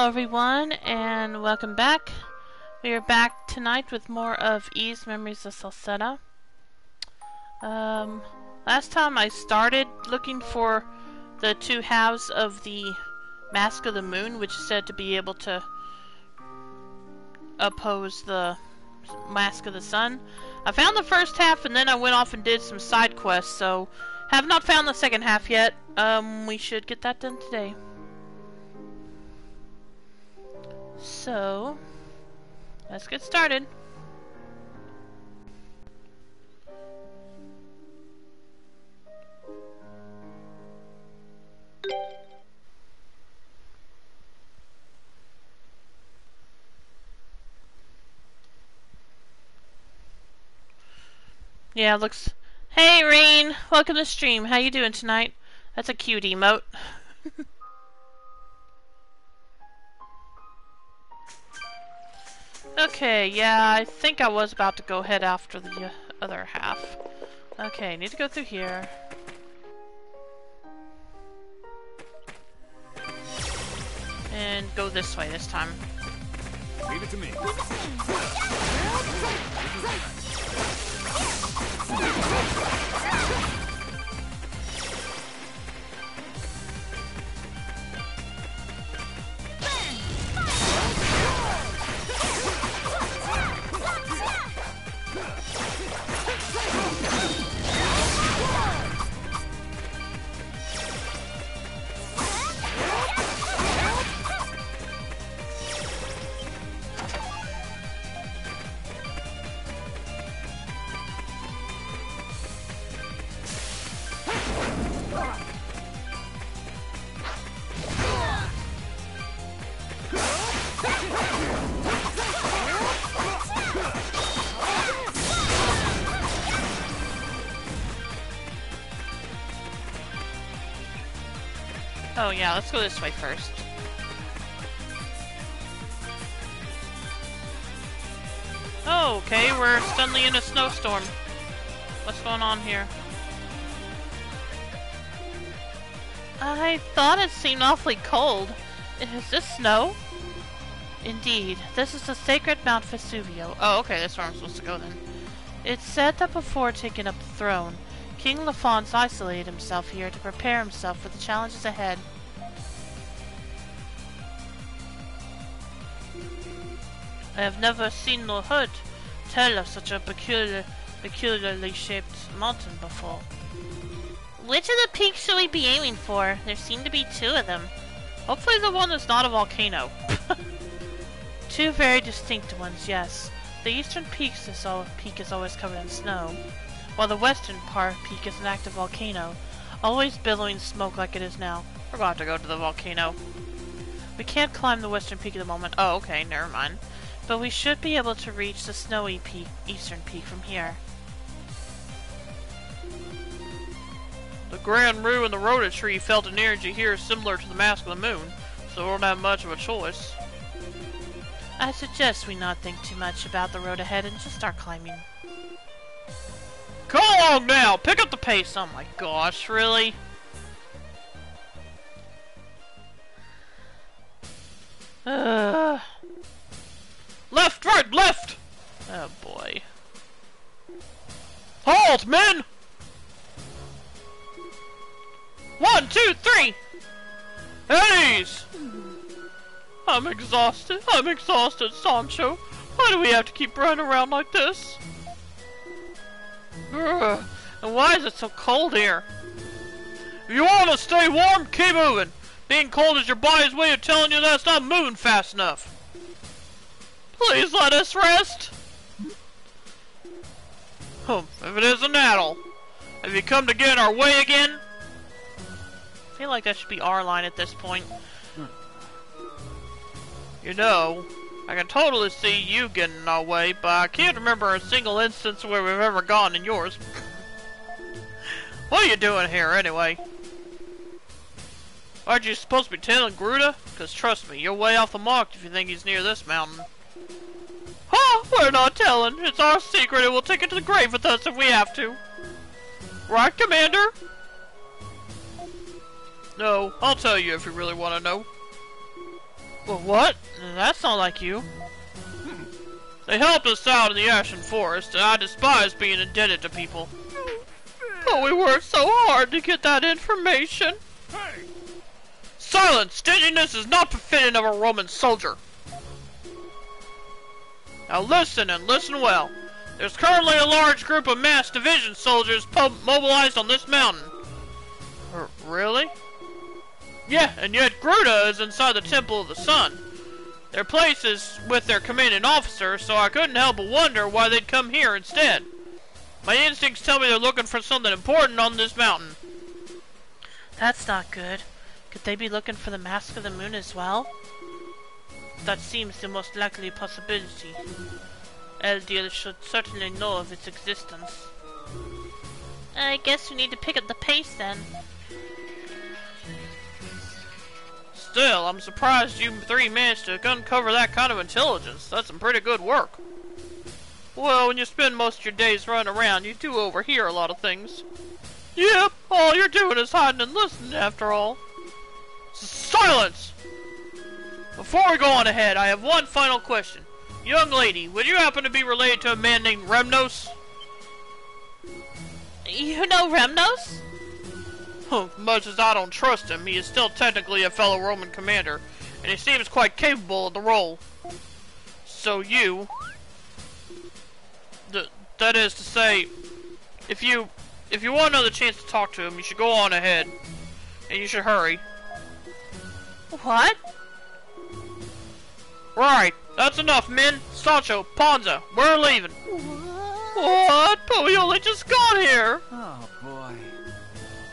Hello everyone, and welcome back. We are back tonight with more of E's Memories of Celceta. Last time I started looking for the two halves of the Mask of the Moon, which is said to be able to oppose the Mask of the Sun. I found the first half and then I went off and did some side quests, so have not found the second half yet. We should get that done today. So, let's get started. Yeah, looks... Hey, Rain! Welcome to the stream. How you doing tonight? That's a cute emote. Okay, yeah, I think I was about to go head after the other half. Okay, need to go through here. And go this way this time. Leave it to me. Oh yeah, let's go this way first. Oh, okay, we're suddenly in a snowstorm. What's going on here? I thought it seemed awfully cold. Is this snow? Indeed, this is the sacred Mount Vesuvio. Oh, okay, that's where I'm supposed to go then. It's said that before taking up the throne, King Lafons isolated himself here to prepare himself for the challenges ahead. I have never seen nor heard tell of such a peculiarly shaped mountain before. Which of the peaks should we be aiming for? There seem to be two of them. Hopefully the one that's not a volcano. Two very distinct ones, yes. The eastern peak is always covered in snow, while the western peak is an active volcano, always billowing smoke like it is now. We're going to have to go to the volcano. We can't climb the western peak at the moment. Oh, okay, never mind. But we should be able to reach the snowy peak, eastern peak from here. The Grand Roo and the Rhoda Tree felt an energy here similar to the Mask of the Moon, so we don't have much of a choice. I suggest we not think too much about the road ahead and just start climbing. Come along now! Pick up the pace! Oh my gosh, really? Left, right, left! Oh boy. Halt, men! 1, 2, 3! Eddie's! I'm exhausted, Sancho. Why do we have to keep running around like this? Ugh. And why is it so cold here? If you want to stay warm, keep moving. Being cold is your body's way of telling you that it's not moving fast enough. Please let us rest. If it isn't Adel, have you come to get in our way again? I feel like that should be our line at this point. You know, I can totally see you getting in our way, but I can't remember a single instance where we've ever gone in yours. What are you doing here, anyway? Aren't you supposed to be tailing Gruta? Because trust me, you're way off the mark if you think he's near this mountain. Huh? We're not telling. It's our secret and we'll take it to the grave with us if we have to. Right, Commander? No, I'll tell you if you really want to know. Well, what? That's not like you. They helped us out in the Ashen Forest, and I despise being indebted to people. But we worked so hard to get that information. Hey! Silence! Stinginess is not befitting of a Roman soldier. Now listen, and listen well. There's currently a large group of mass division soldiers mobilized on this mountain. Really? Yeah, and yet Gruda is inside the Temple of the Sun. Their place is with their commanding officer, so I couldn't help but wonder why they'd come here instead. My instincts tell me they're looking for something important on this mountain. That's not good. Could they be looking for the Mask of the Moon as well? That seems the most likely possibility. Eldir should certainly know of its existence. I guess we need to pick up the pace then. Still, I'm surprised you three managed to uncover that kind of intelligence. That's some pretty good work. Well, when you spend most of your days running around, you do overhear a lot of things. Yep, all you're doing is hiding and listening after all. Silence! Before we go on ahead, I have one final question. Young lady, would you happen to be related to a man named Remnos? You know Remnos? Much as I don't trust him, he is still technically a fellow Roman commander, and he seems quite capable of the role. So you... that is to say, if you want another chance to talk to him, you should go on ahead. And you should hurry. What? Right, that's enough, men. Sancho, Panza, we're leaving. What? But we only just got here. Oh, boy.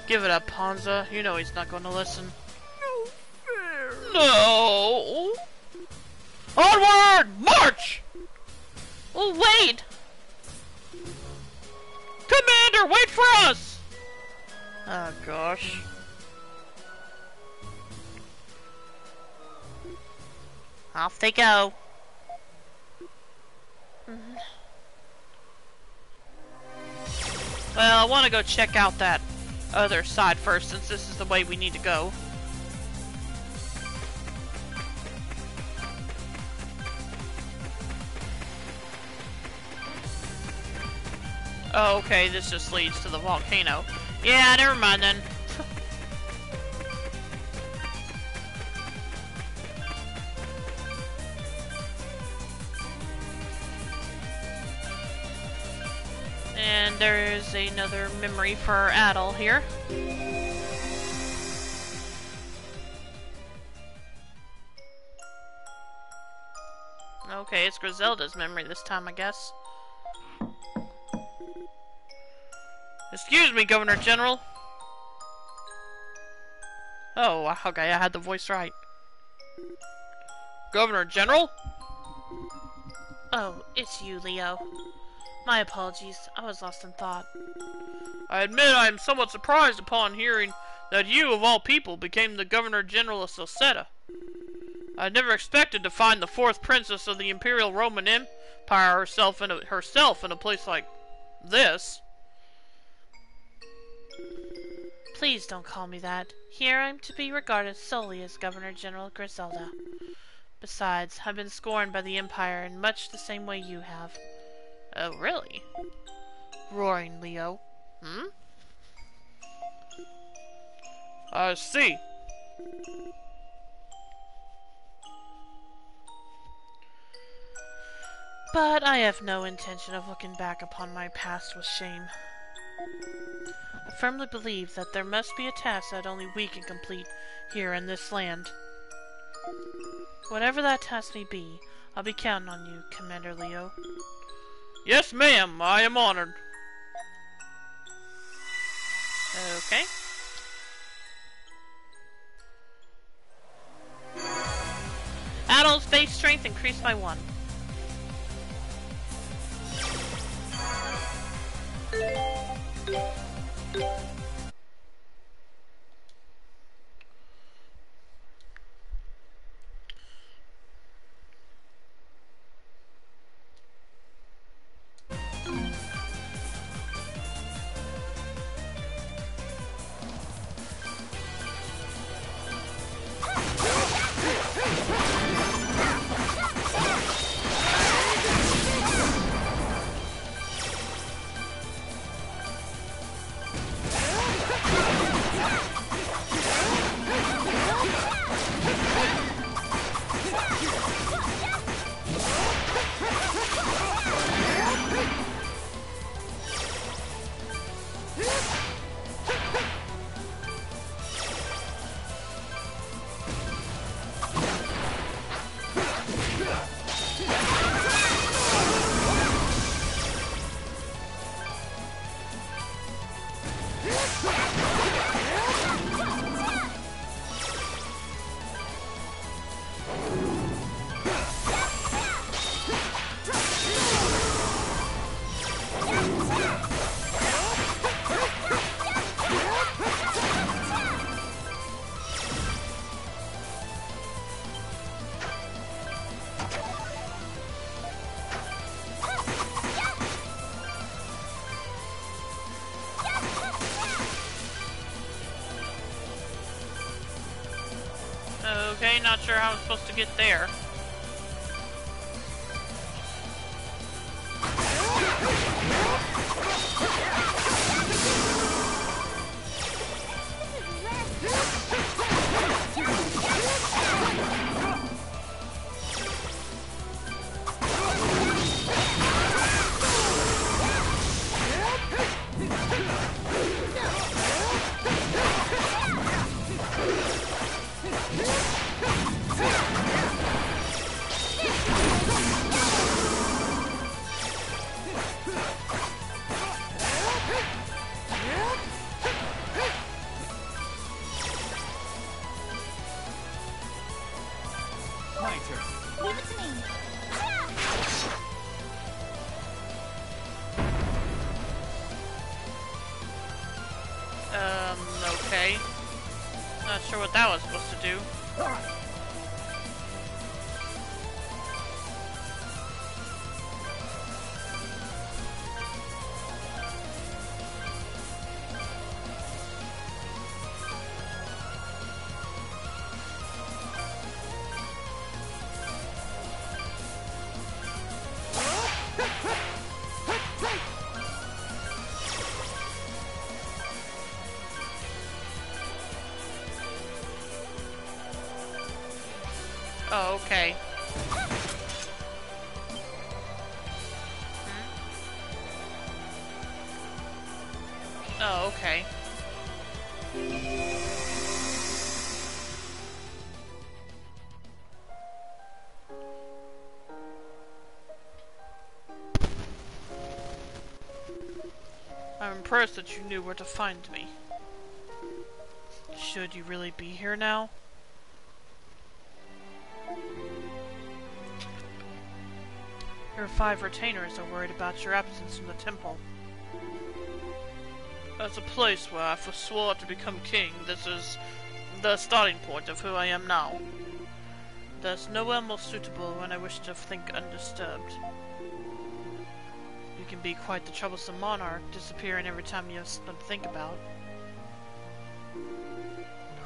Give it up, Panza. You know he's not going to listen. No. Onward! March! Oh, wait! Commander, wait for us! Oh, gosh. Off they go. Well, I want to go check out that other side first, since this is the way we need to go. Oh, okay, this just leads to the volcano. Yeah, never mind then. And there's another memory for Adel here. Okay, it's Griselda's memory this time, I guess. Excuse me, Governor General. Oh, okay, I had the voice right. Governor General? Oh, it's you, Leo. My apologies, I was lost in thought. I admit I am somewhat surprised upon hearing that you, of all people, became the Governor General of Celceta. I had never expected to find the fourth princess of the Imperial Roman Empire herself in a place like this. Please don't call me that. Here I'm to be regarded solely as Governor General Griselda. Besides, I've been scorned by the Empire in much the same way you have. Oh, really? Roaring Leo. Hmm? I see. But I have no intention of looking back upon my past with shame. I firmly believe that there must be a task that only we can complete here in this land. Whatever that task may be, I'll be counting on you, Commander Leo. Yes, ma'am, I am honored. Okay. Adel's base strength increased by 1. Okay, not sure how I'm supposed to get there. My turn. Leave it to me. Okay. Not sure what that was supposed to do. Oh, okay. Oh, okay. I'm impressed that you knew where to find me. Should you really be here now? Your 5 retainers are worried about your absence from the temple. As a place where I forswore to become king, this is the starting point of who I am now. There's nowhere more suitable when I wish to think undisturbed. You can be quite the troublesome monarch, disappearing every time you have something to think about.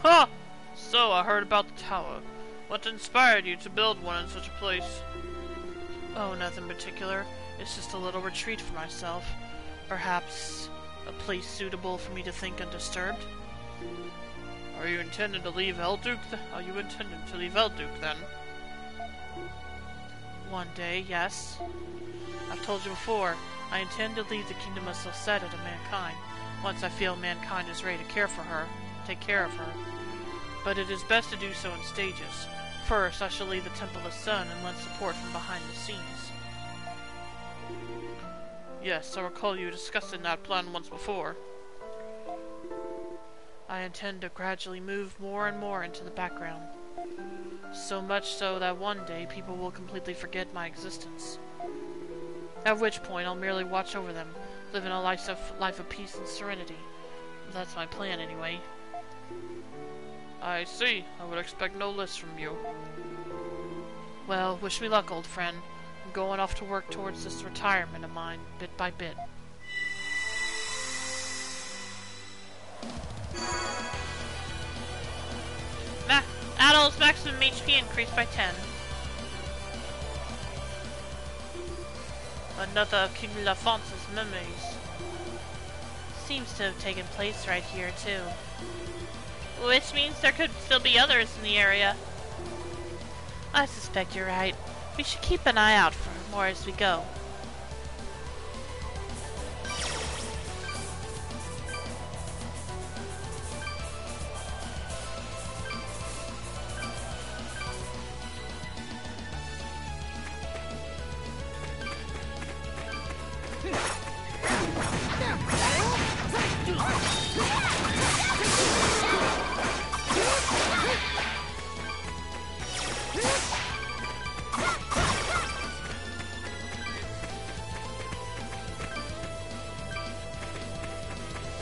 Ha! So I heard about the tower. What inspired you to build one in such a place? Oh, nothing particular. It's just a little retreat for myself. Perhaps a place suitable for me to think undisturbed. Are you intending to leave Elduke then? One day, yes. I've told you before, I intend to leave the kingdom of Celceta to mankind, once I feel mankind is ready to take care of her. But it is best to do so in stages. First, I shall leave the Temple of Sun and lend support from behind the scenes. Yes, I recall you discussing that plan once before. I intend to gradually move more and more into the background. So much so that one day people will completely forget my existence. At which point I'll merely watch over them, living a life of peace and serenity. That's my plan anyway. I see. I would expect no less from you. Well, wish me luck, old friend. I'm going off to work towards this retirement of mine, bit by bit. Adults maximum HP increased by 10. Another of King Lafonce's memories. Seems to have taken place right here, too. Which means there could still be others in the area. I suspect you're right. We should keep an eye out for more as we go.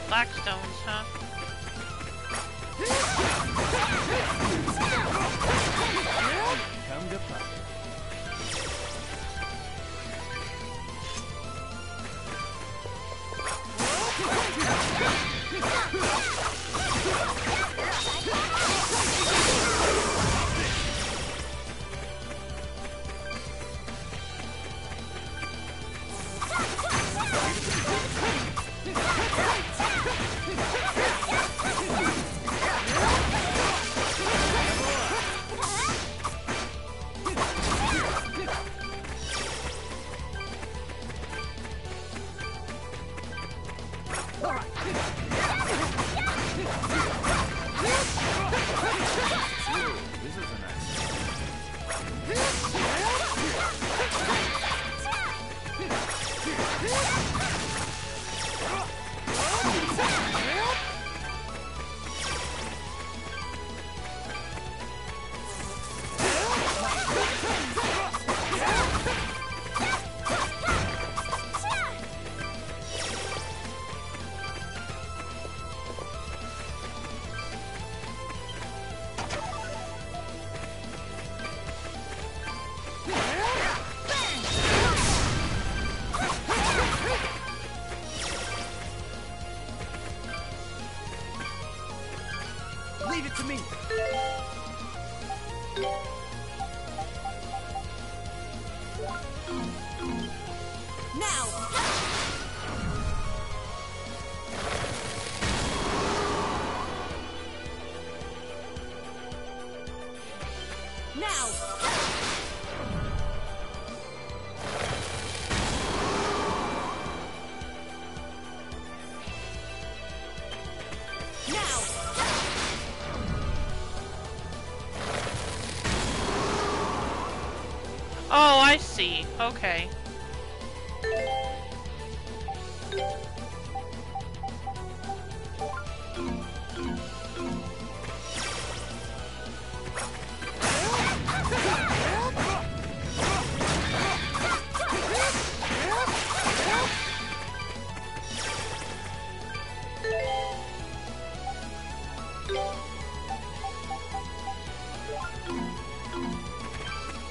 Blackstones, huh? Come to fight. This is a nice. Leave it to me. Now. Now. Now. Oh, I see. Okay.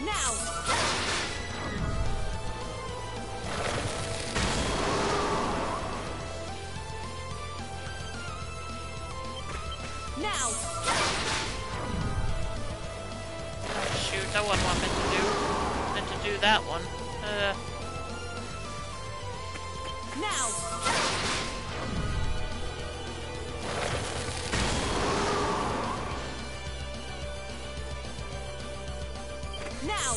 Now. Now. Oh, shoot, that wasn't what I meant to do. Meant to do that one. Now. Now.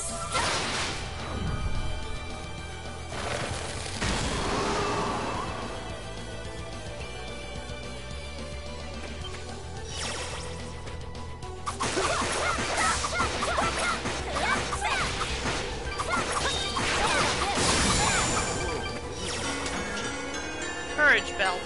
Courage belt.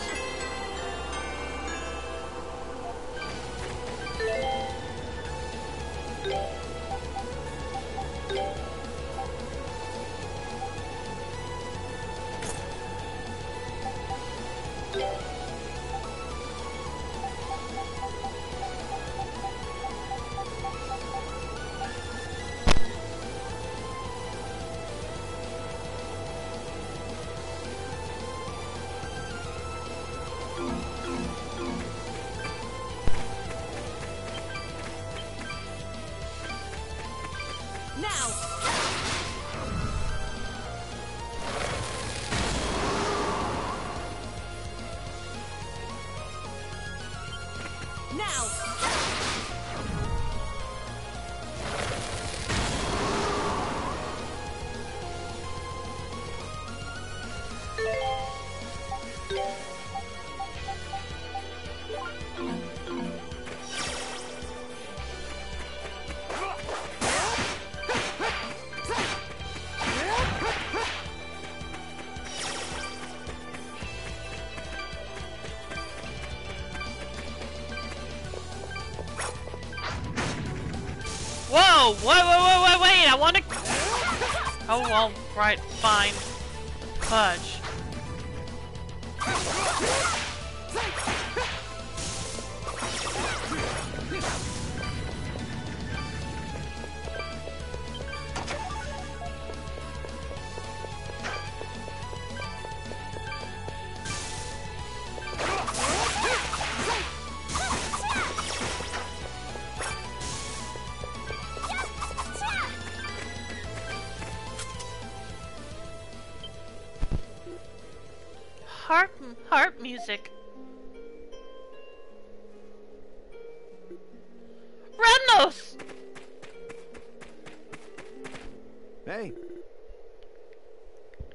Now. Now. Whoa! Wait! I wanna... Oh, well, right, fine. Fudge. Harp music. Remnos! Hey,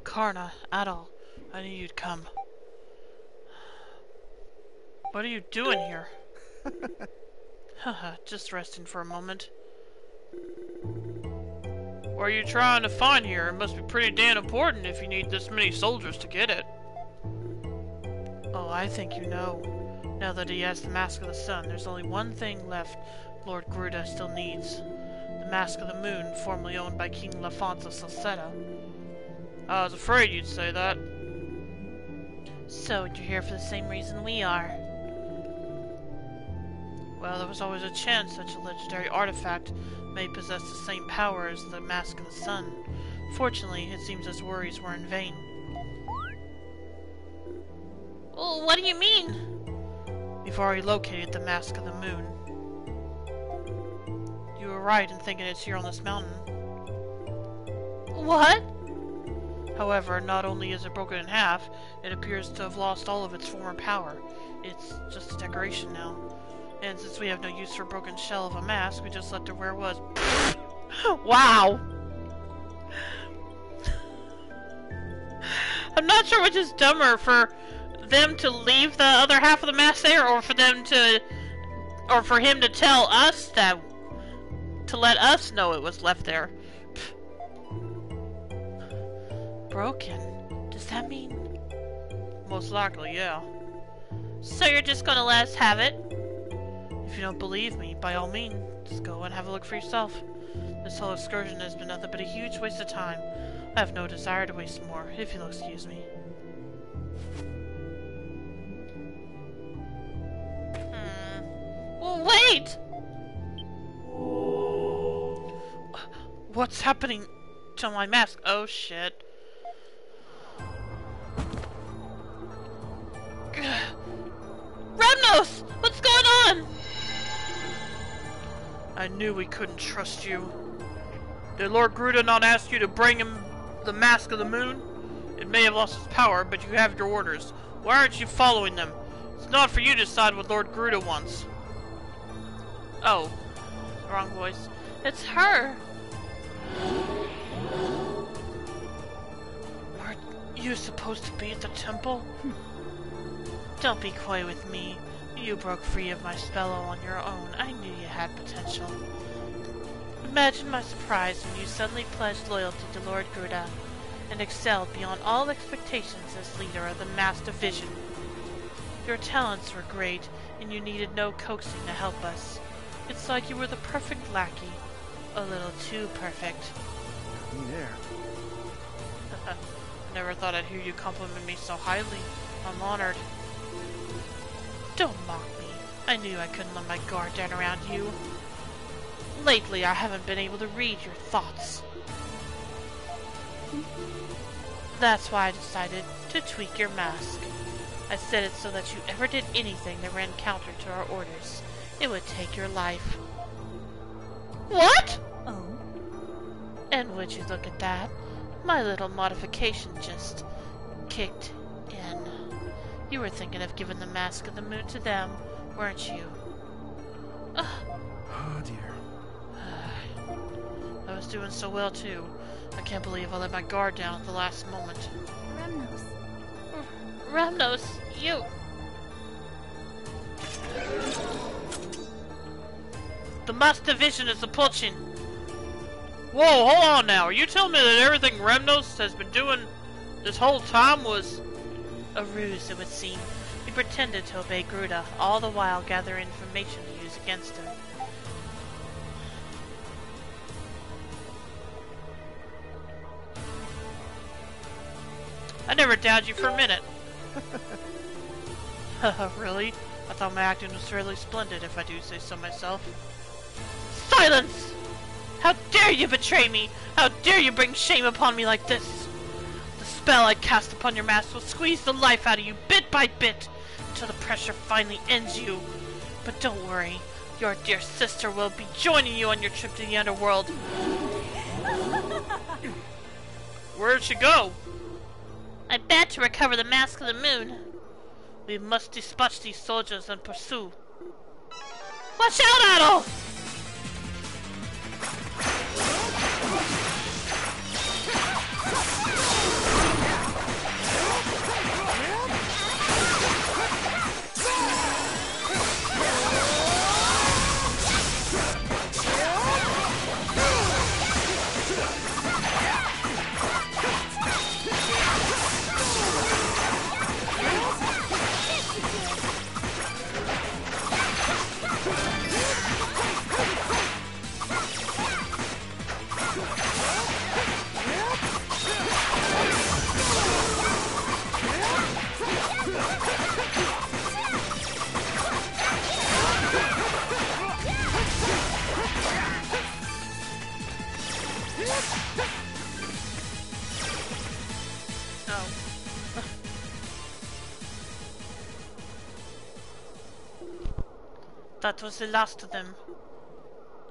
Karna, Adol, I knew you'd come. What are you doing here? Haha, just resting for a moment. What are you trying to find here? It must be pretty damn important if you need this many soldiers to get it. Oh, I think you know. Now that he has the Mask of the Sun, there's only one thing left Lord Garuda still needs. The Mask of the Moon, formerly owned by King Lafonso Celceta. I was afraid you'd say that. So, you're here for the same reason we are. Well, there was always a chance such a legendary artifact may possess the same power as the Mask of the Sun. Fortunately, it seems his worries were in vain. Well, what do you mean? We've already located the Mask of the Moon. You were right in thinking it's here on this mountain. What? However, not only is it broken in half, it appears to have lost all of its former power. It's just a decoration now. And since we have no use for a broken shell of a mask, we just left it where it was. Wow! I'm not sure which is dumber, for them to leave the other half of the mask there, or for them to... or for him to tell us that... to let us know it was left there. Broken? Does that mean... Most likely, yeah. So you're just gonna let us have it? If you don't believe me, by all means, just go and have a look for yourself. This whole excursion has been nothing but a huge waste of time. I have no desire to waste more, if you'll excuse me. Well, wait! What's happening to my mask? Oh shit. Remnos! What's going on? I knew we couldn't trust you. Did Lord Garuda not ask you to bring him the Mask of the Moon? It may have lost its power, but you have your orders. Why aren't you following them? It's not for you to decide what Lord Garuda wants. Oh. Wrong voice. It's her! Aren't you supposed to be at the temple? Don't be coy with me. You broke free of my spell all on your own. I knew you had potential. Imagine my surprise when you suddenly pledged loyalty to Lord Garuda and excelled beyond all expectations as leader of the Mass Division. Your talents were great, and you needed no coaxing to help us. It's like you were the perfect lackey. A little too perfect. Me there. I never thought I'd hear you compliment me so highly. I'm honored. Don't mock me. I knew I couldn't let my guard down around you. Lately, I haven't been able to read your thoughts. That's why I decided to tweak your mask. I said it so that you ever did anything that ran counter to our orders, it would take your life. What? Oh. And would you look at that? My little modification just kicked in. You were thinking of giving the Mask of the Moon to them, weren't you? Oh dear. I was doing so well too. I can't believe I let my guard down at the last moment. Remnos, you... The Mass Division is approaching. Whoa, hold on now. Are you telling me that everything Remnos has been doing this whole time was... A ruse, it would seem. He pretended to obey Garuda, all the while gathering information to use against him. I never doubted you for a minute. Really? I thought my acting was fairly splendid, if I do say so myself. Silence! How dare you betray me! How dare you bring shame upon me like this! The spell I cast upon your mask will squeeze the life out of you bit by bit until the pressure finally ends you. But don't worry, your dear sister will be joining you on your trip to the underworld. Where'd she go? I bet to recover the Mask of the Moon. We must dispatch these soldiers and pursue. Watch out, Adol! Oh. That was the last of them.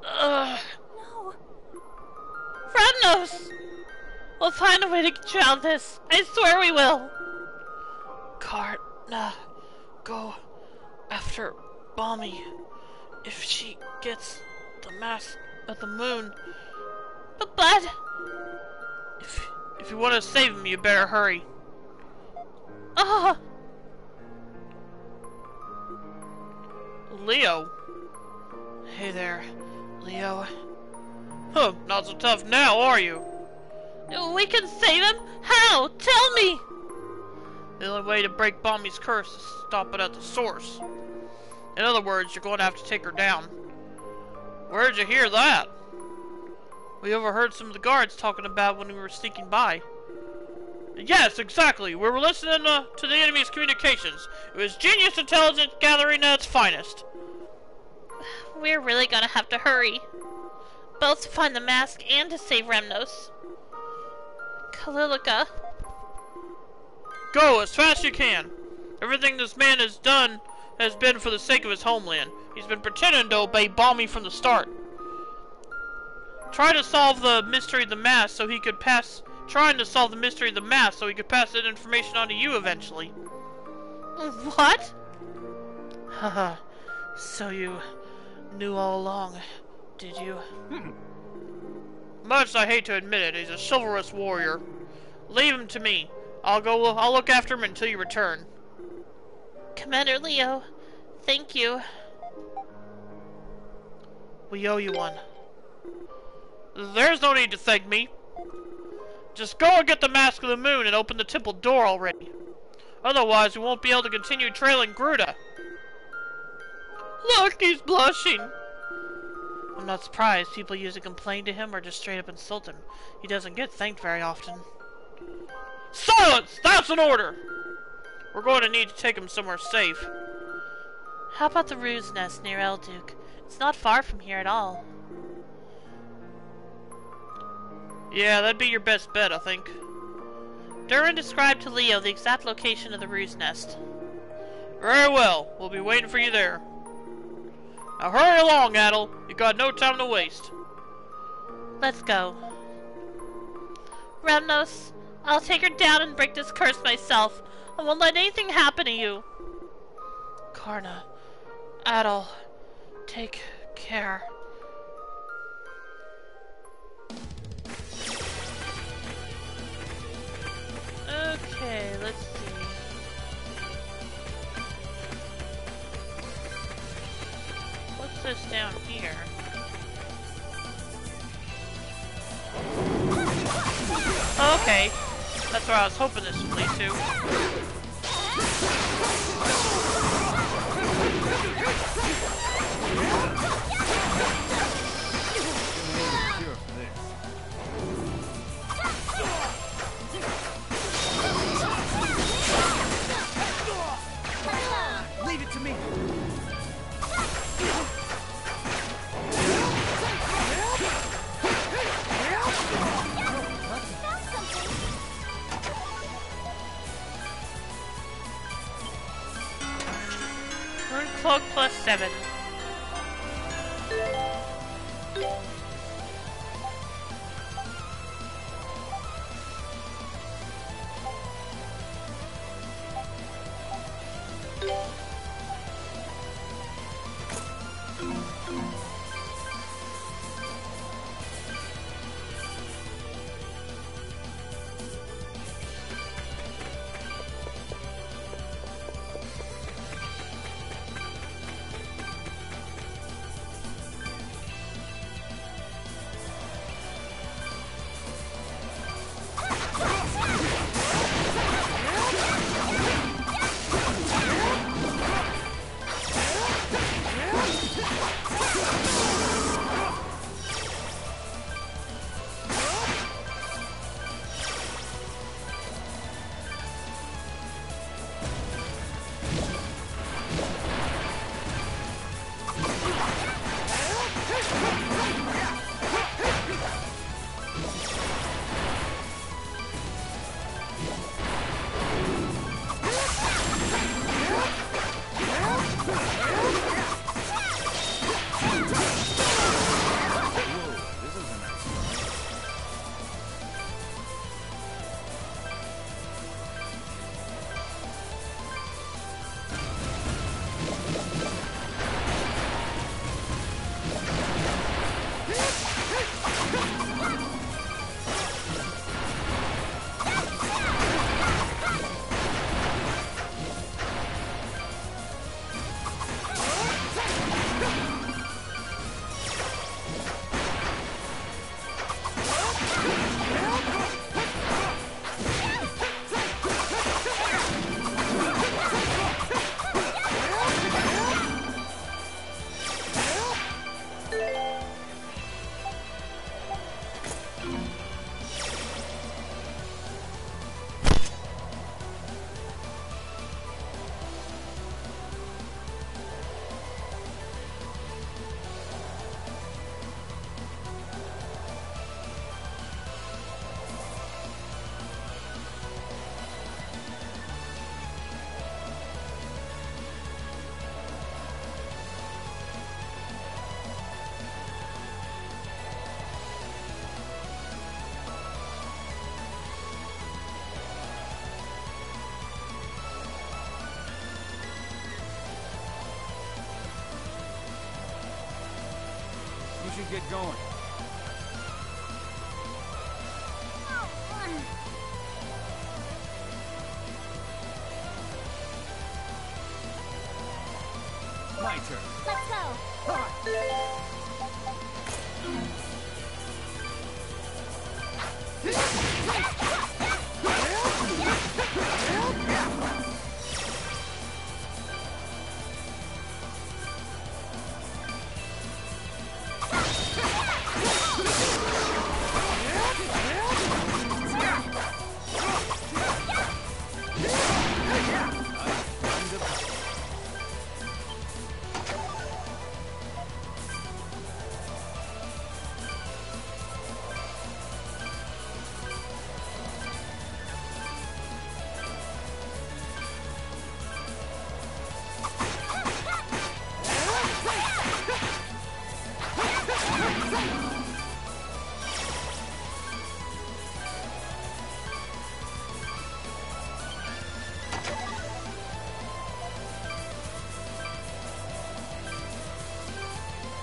Ugh. No. Frednos! We'll find a way to get you out of this. I swear we will. Karna, go after Balmy. If she gets the mask of the moon. But if you want to save him, you better hurry. Ah! Leo. Hey there, Leo. Huh, not so tough now, are you? We can save him? How? Tell me! The only way to break Balmy's curse is to stop it at the source. In other words, you're going to have to take her down. Where'd you hear that? We overheard some of the guards talking about when we were sneaking by. Yes, exactly. We were listening to the enemy's communications. It was genius intelligence gathering at its finest. We're really gonna have to hurry. Both to find the mask and to save Remnos. Kalilika. Go as fast as you can. Everything this man has done has been for the sake of his homeland. He's been pretending to obey Balmy from the start. Trying to solve the mystery of the mask so he could pass that information on to you eventually. What? Haha. So you knew all along, did you? Much as I hate to admit it, he's a chivalrous warrior. Leave him to me. I'll look after him until you return. Commander Leo, thank you. We owe you one. There's no need to thank me. Just go and get the Mask of the Moon and open the temple door already. Otherwise, we won't be able to continue trailing Gruda. Look, he's blushing. I'm not surprised. People usually complain to him or just straight up insult him. He doesn't get thanked very often. Silence! That's an order! We're going to need to take him somewhere safe. How about the Ruse Nest near Elduke? It's not far from here at all. Yeah, that'd be your best bet, I think. Durin described to Leo the exact location of the Ruse Nest. Very well. We'll be waiting for you there. Now hurry along, Adel. You got no time to waste. Let's go. Remnos, I'll take her down and break this curse myself. I won't let anything happen to you. Karna, Adel, take care. Okay, let's see. What's this down here? Okay, that's where I was hoping this would lead to. Leave it to me. Rune Cloak plus 7. we should get going. My turn. Let's go.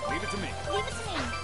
Leave it to me. Leave it to me. Leave it to me.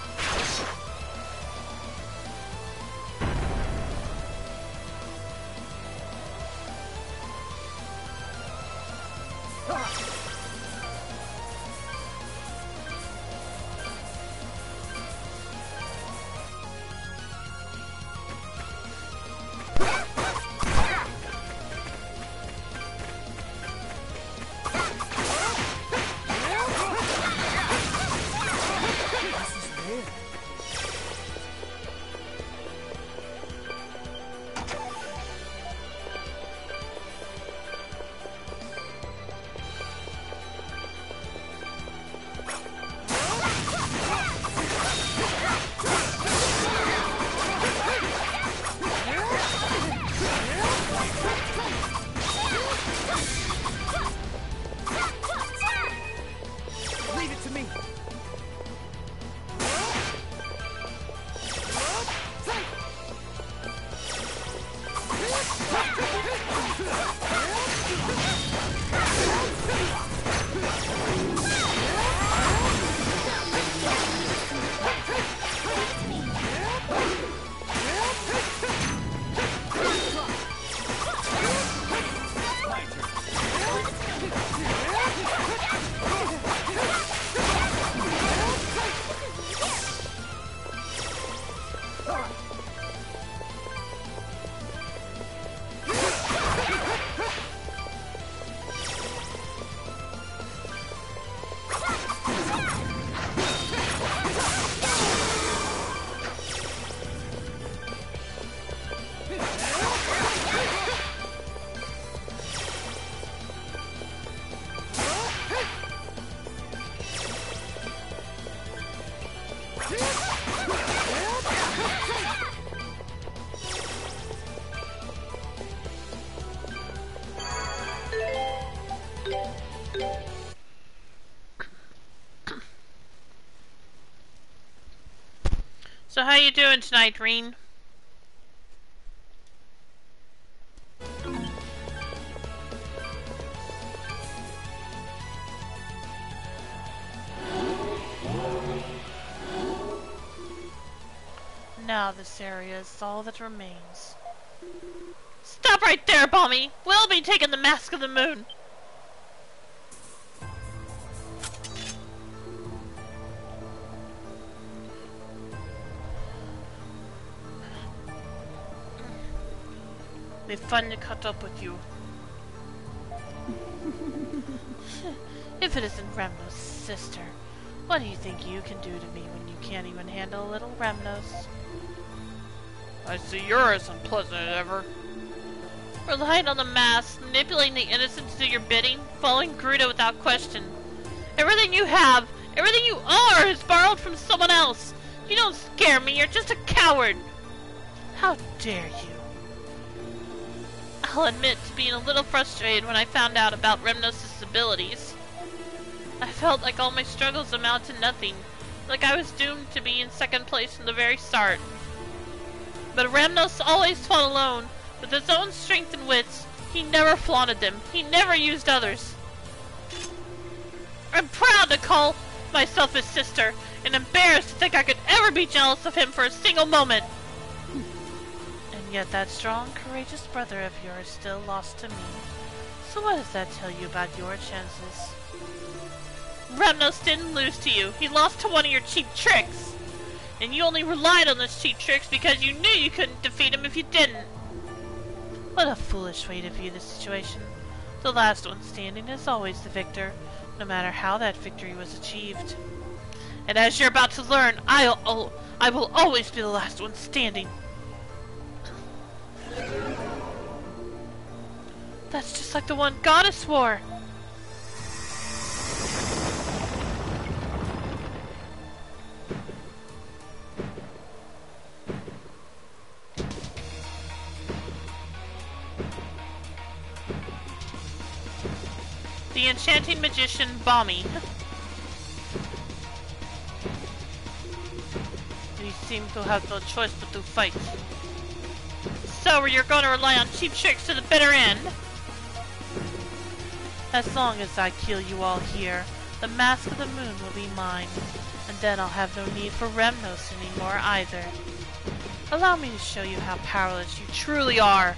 So how you doing tonight, Reen? Now this area is all that remains. Stop right there, Bommy! We'll be taking the Mask of the Moon! We finally caught up with you. If it isn't Remno's sister, what do you think you can do to me when you can't even handle a little Remnos? I see you're as unpleasant as ever. Relying on the mask, manipulating the innocent to do your bidding, following Gruda without question. Everything you have, everything you are is borrowed from someone else. You don't scare me, you're just a coward. How dare you? I'll admit to being a little frustrated when I found out about Remnos' abilities. I felt like all my struggles amount to nothing, like I was doomed to be in second place from the very start. But Remnos always fought alone, with his own strength and wits. He never flaunted them, he never used others. I'm proud to call my selfish sister, and embarrassed to think I could ever be jealous of him for a single moment. And yet that strong, courageous brother of yours still lost to me. So what does that tell you about your chances? Remnos didn't lose to you. He lost to one of your cheap tricks. And you only relied on those cheap tricks because you knew you couldn't defeat him if you didn't. What a foolish way to view the situation. The last one standing is always the victor, no matter how that victory was achieved. And as you're about to learn, I will always be the last one standing. That's just like the one Goddess wore. The enchanting magician Bami. We seem to have no choice but to fight. So you're going to rely on cheap tricks to the bitter end? As long as I kill you all here, the Mask of the Moon will be mine. And then I'll have no need for Remnos anymore either. Allow me to show you how powerless you truly are.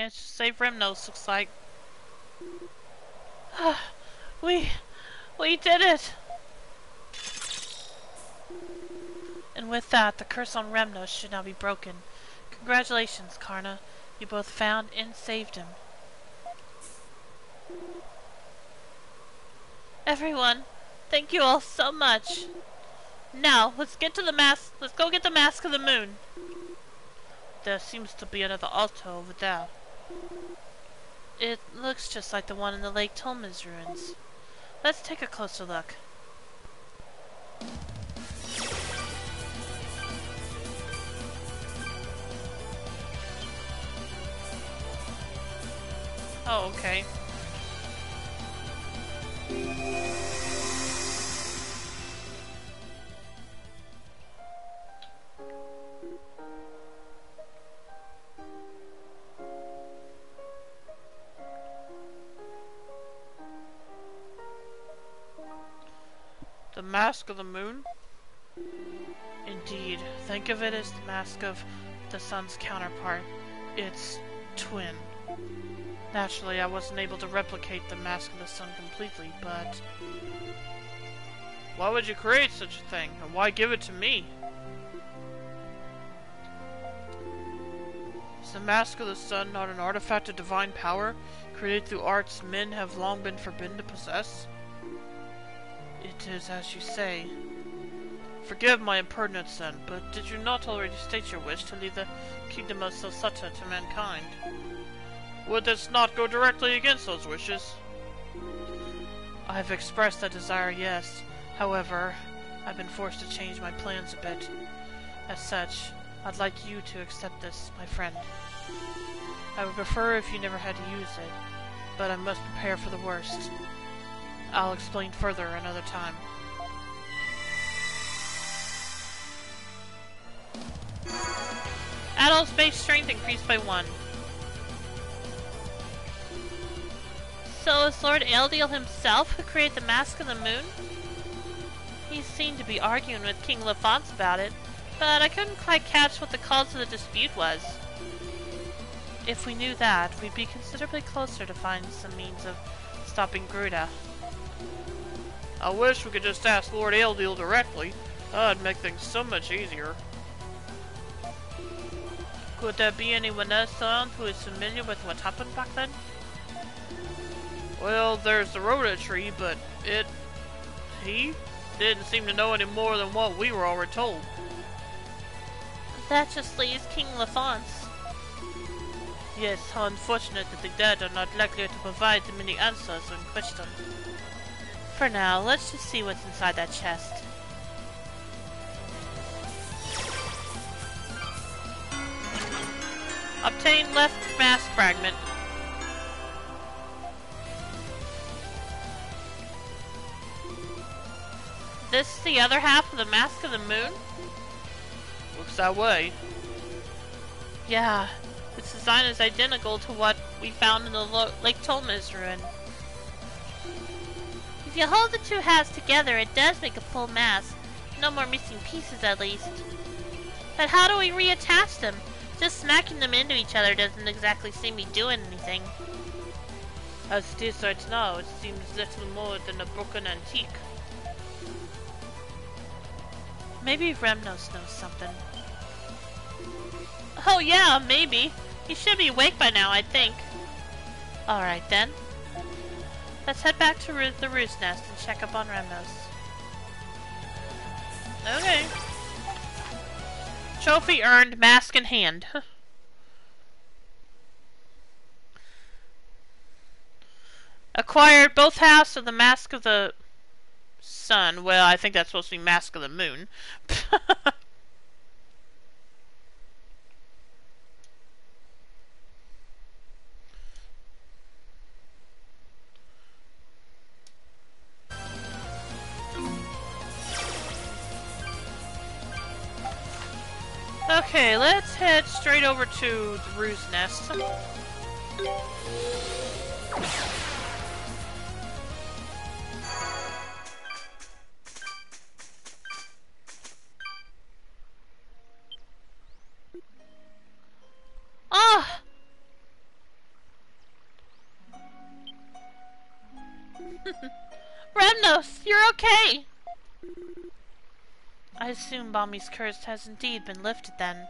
Managed to save Remnos, looks like. we did it! And with that, the curse on Remnos should now be broken. Congratulations, Karna. You both found and saved him. Everyone, thank you all so much. Now, let's get to the mask. Let's go get the Mask of the Moon. There seems to be another altar over there. It looks just like the one in the Lake Tolma's ruins. Let's take a closer look. Oh, okay. The Mask of the Moon? Indeed. Think of it as the mask of the sun's counterpart. Its twin. Naturally, I wasn't able to replicate the Mask of the Sun completely, but... Why would you create such a thing? And why give it to me? Is the Mask of the Sun not an artifact of divine power, created through arts men have long been forbidden to possess? It is as you say. Forgive my impertinence then, but did you not already state your wish to leave the kingdom of Celceta to mankind? Would this not go directly against those wishes? I have expressed that desire, yes. However, I've been forced to change my plans a bit. As such, I'd like you to accept this, my friend. I would prefer if you never had to use it, but I must prepare for the worst. I'll explain further another time. Adult base strength increased by 1. So it's Lord Eldiel himself who created the Mask of the Moon? He seemed to be arguing with King Lafance about it, but I couldn't quite catch what the cause of the dispute was. If we knew that, we'd be considerably closer to finding some means of stopping Gruda. I wish we could just ask Lord Eldiel directly. That'd make things so much easier. Could there be anyone else around who is familiar with what happened back then? Well, there's the Rhoda tree, but he didn't seem to know any more than what we were already told. That just leaves King Lafance. Yes, how unfortunate that the dead are not likely to provide the many answers when questioned. For now, let's just see what's inside that chest. Obtain left mask fragment. This is the other half of the Mask of the Moon? Looks that way. Yeah, its design is identical to what we found in the Lake Tolma's ruin. If you hold the two halves together, it does make a full mask. No more missing pieces, at least. But how do we reattach them? Just smacking them into each other doesn't exactly seem to be doing anything. As it is right now, it seems little more than a broken antique. Maybe Remnos knows something. Oh yeah, maybe. He should be awake by now, I think. Alright then. Let's head back to the Roost Nest and check up on Remnos. Okay. Trophy earned, mask in hand. Acquired both halves of the Mask of the Sun. Well, I think that's supposed to be Mask of the Moon. Okay, let's head straight over to the Roost Nest. Ah! Remnos, you're okay! I assume Mommy's curse has indeed been lifted then.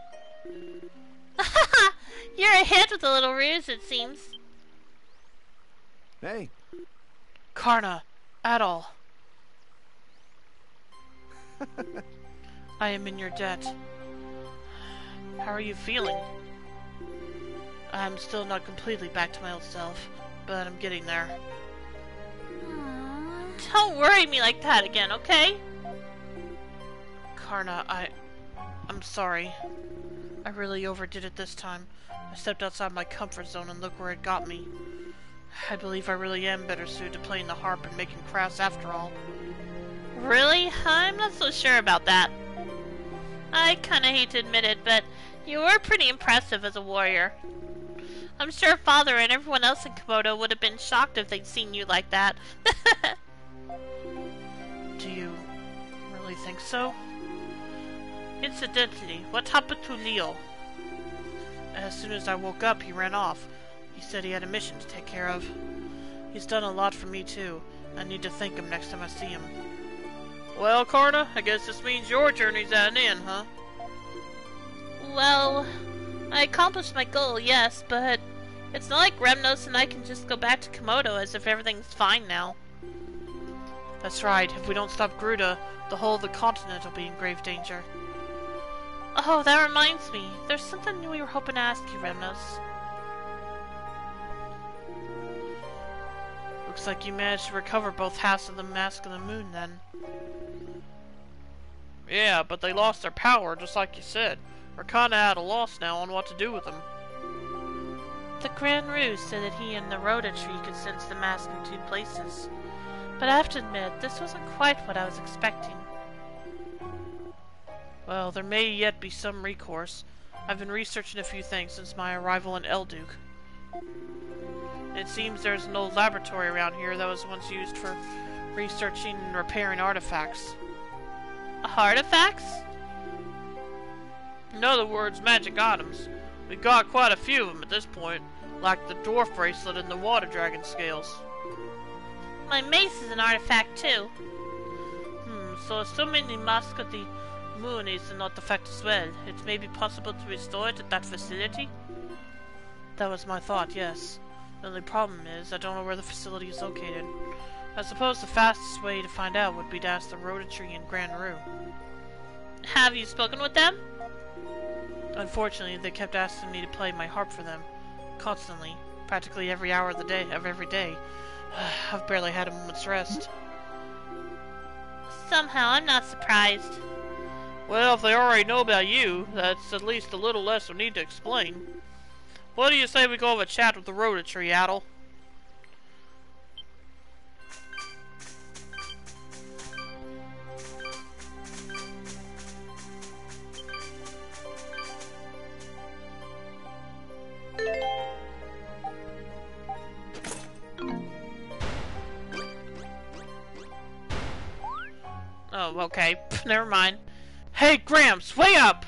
You're a hit with a little ruse, it seems. Hey. Karna, Adol. I am in your debt. How are you feeling? I'm still not completely back to my old self, but I'm getting there. Don't worry me like that again, okay? Karna, I'm sorry. I really overdid it this time. I stepped outside my comfort zone and look where it got me. I believe I really am better suited to playing the harp and making crafts after all. Really? I'm not so sure about that. I kinda hate to admit it, but you were pretty impressive as a warrior. I'm sure Father and everyone else in Komodo would have been shocked if they'd seen you like that. Do you really think so? Incidentally, what happened to Leo? As soon as I woke up, he ran off. He said he had a mission to take care of. He's done a lot for me too. I need to thank him next time I see him. Well, Karna, I guess this means your journey's at an end, huh? Well, I accomplished my goal, yes, but it's not like Remnos and I can just go back to Komodo as if everything's fine now. That's right. If we don't stop Gruda, the whole of the continent will be in grave danger. Oh, that reminds me. There's something we were hoping to ask you, Remnos. Looks like you managed to recover both halves of the Mask of the Moon, then. Yeah, but they lost their power, just like you said. We're kinda at a loss now on what to do with them. The Grand Roo said that he and the Rhoda tree could sense the mask in 2 places. But I have to admit, this wasn't quite what I was expecting. Well, there may yet be some recourse. I've been researching a few things since my arrival in Elduke. It seems there's an old laboratory around here that was once used for researching and repairing artifacts. Artifacts? In other words, magic items. We got quite a few of them at this point, like the dwarf bracelet and the water dragon scales. My mace is an artifact too. So assuming the mask of the moon is an artifact as well, it may be possible to restore it at that facility? That was my thought, yes. The only problem is I don't know where the facility is located. I suppose the fastest way to find out would be to ask the Rhoda tree in Grand Roo. Have you spoken with them? Unfortunately, they kept asking me to play my harp for them. Constantly. Practically every hour of every day. I've barely had a moment's rest. Somehow, I'm not surprised. Well, if they already know about you, that's at least a little less we need to explain. What do you say we go have a chat with the Rhoda tree, Adol? Oh, okay. Never mind. Hey, Gramps, way up!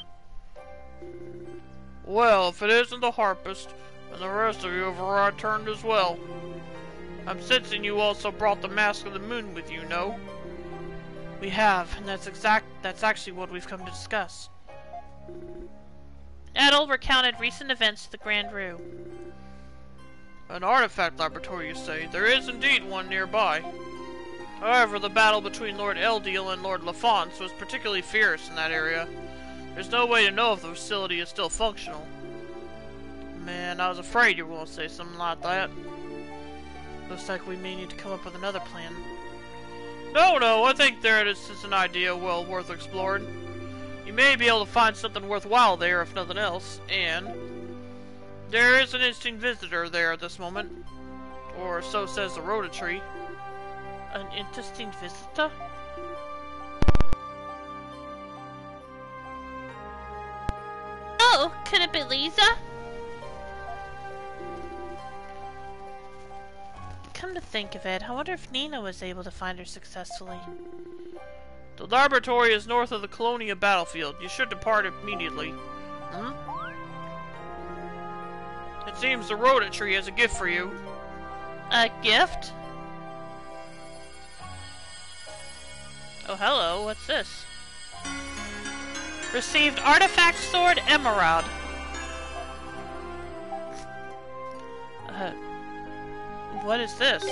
Well, if it isn't the harpist, and the rest of you have arrived turned as well. I'm sensing you also brought the Mask of the Moon with you, no? We have, and that's actually what we've come to discuss. Adol recounted recent events to the Grand Roo. An artifact laboratory, you say? There is indeed one nearby. However, the battle between Lord Eldiel and Lord Lafance was particularly fierce in that area. There's no way to know if the facility is still functional. Man, I was afraid you were going to say something like that. Looks like we may need to come up with another plan. No, I think this is an idea well worth exploring. You may be able to find something worthwhile there, if nothing else, and there is an interesting visitor there at this moment. Or so says the Rhoda tree. An interesting visitor? Oh, could it be Lisa? Come to think of it, I wonder if Nina was able to find her successfully. The laboratory is north of the Colonia battlefield. You should depart immediately. It seems the Rhoda tree has a gift for you. A gift? Oh, hello. What's this? Received Artifact Sword Emerald. What is this?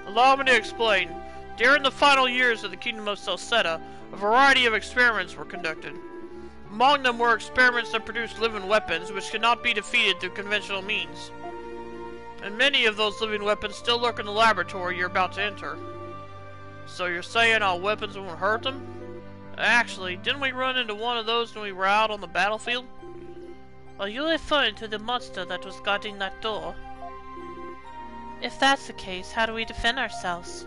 Allow me to explain. During the final years of the Kingdom of Celceta, a variety of experiments were conducted. Among them were experiments that produced living weapons, which could not be defeated through conventional means. And many of those living weapons still lurk in the laboratory you're about to enter. So you're saying our weapons won't hurt them? Actually, didn't we run into one of those when we were out on the battlefield? Are you referring to the monster that was guarding that door? If that's the case, how do we defend ourselves?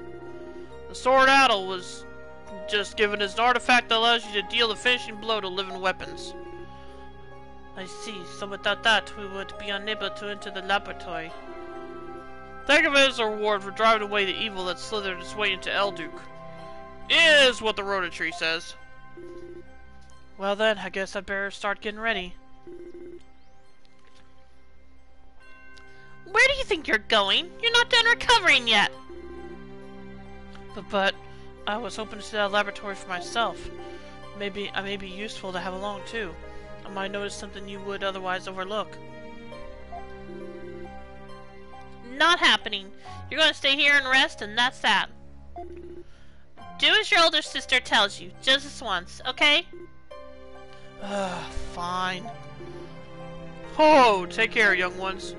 The sword Adel was just given as an artifact that allows you to deal the finishing blow to living weapons. I see, so without that, we would be unable to enter the laboratory. Think of it as a reward for driving away the evil that slithered its way into Elduke. Is what the Rhoda Tree says. Well then, I guess I'd better start getting ready. Where do you think you're going? You're not done recovering yet! But I was hoping to see that laboratory for myself. Maybe I may be useful to have along too. I might notice something you would otherwise overlook. Not happening. You're gonna stay here and rest, and that's that. Do as your older sister tells you, just this once, okay? Fine. Oh, take care, young ones.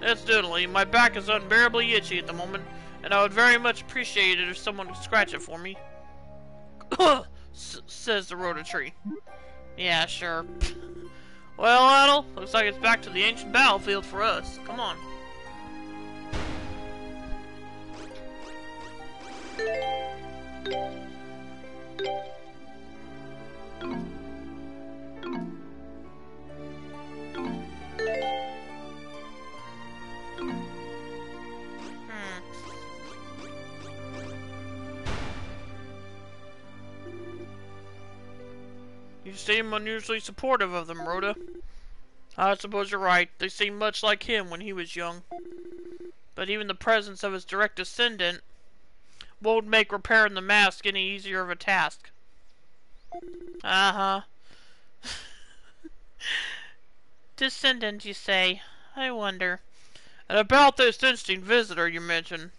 Incidentally, my back is unbearably itchy at the moment, and I would very much appreciate it if someone could scratch it for me. Says the Rhoda Tree. Yeah, sure. Well, Adel, looks like it's back to the ancient battlefield for us. Come on. You seem unusually supportive of them, Rhoda. I suppose you're right. They seem much like him when he was young. But even the presence of his direct descendant won't make repairing the mask any easier of a task. Uh-huh. Descendant, you say? I wonder. And about this interesting visitor you mentioned.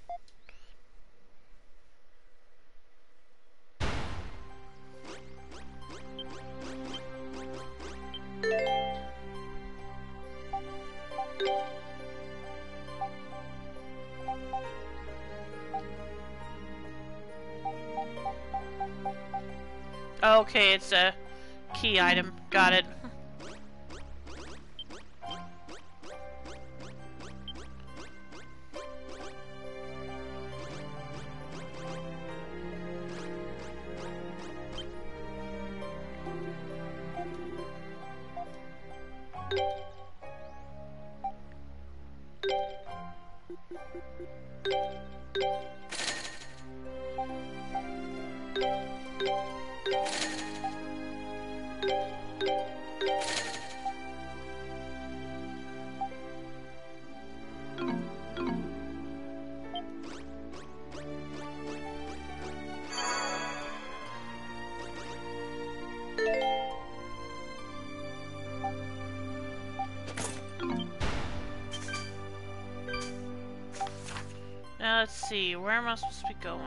Okay, it's a key item. Got it. Now let's see, where am I supposed to be going?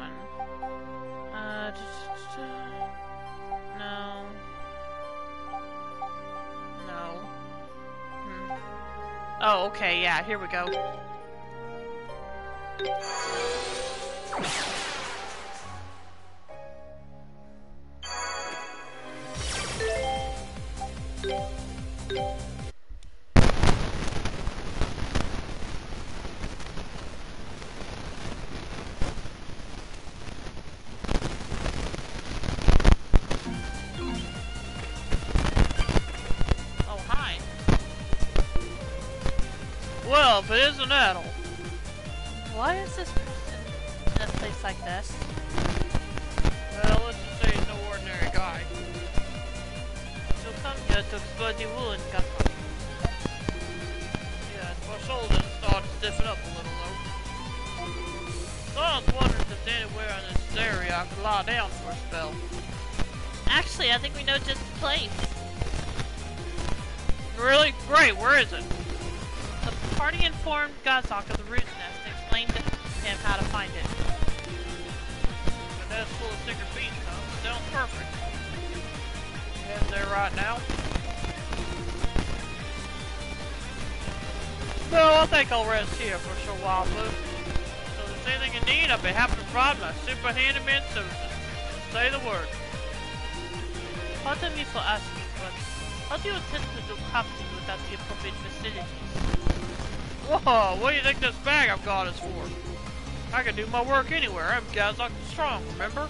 No. No. Oh, okay, yeah, here we go. Well, if it isn't Adel. Why is this person in a place like this? Well, let's just say he's no ordinary guy. So come here to explore the ruins, Godfather. Yeah, my shoulders started to stiffen up a little though. So I was wondering if there's anywhere in this area Yeah, I could lie down for a spell. Actually, I think we know just the place. Really? Great, where is it? The party informed Gazak of the root's nest and explained to him how to find it. The nest full of secret beasts, huh? Sounds perfect. Head there right now. No, I think I'll rest here for a short while, Blue. So if there's anything you need, I'll be happy to provide my super handyman services. Just say the word. Pardon me for asking, but how do you intend to do crafting without the appropriate facilities? Whoa, what do you think this bag I've got is for? I can do my work anywhere. I'm Gazak the Strong, remember?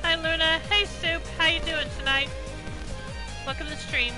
Hi Luna, hey Soup, how you doing tonight? Welcome to the stream.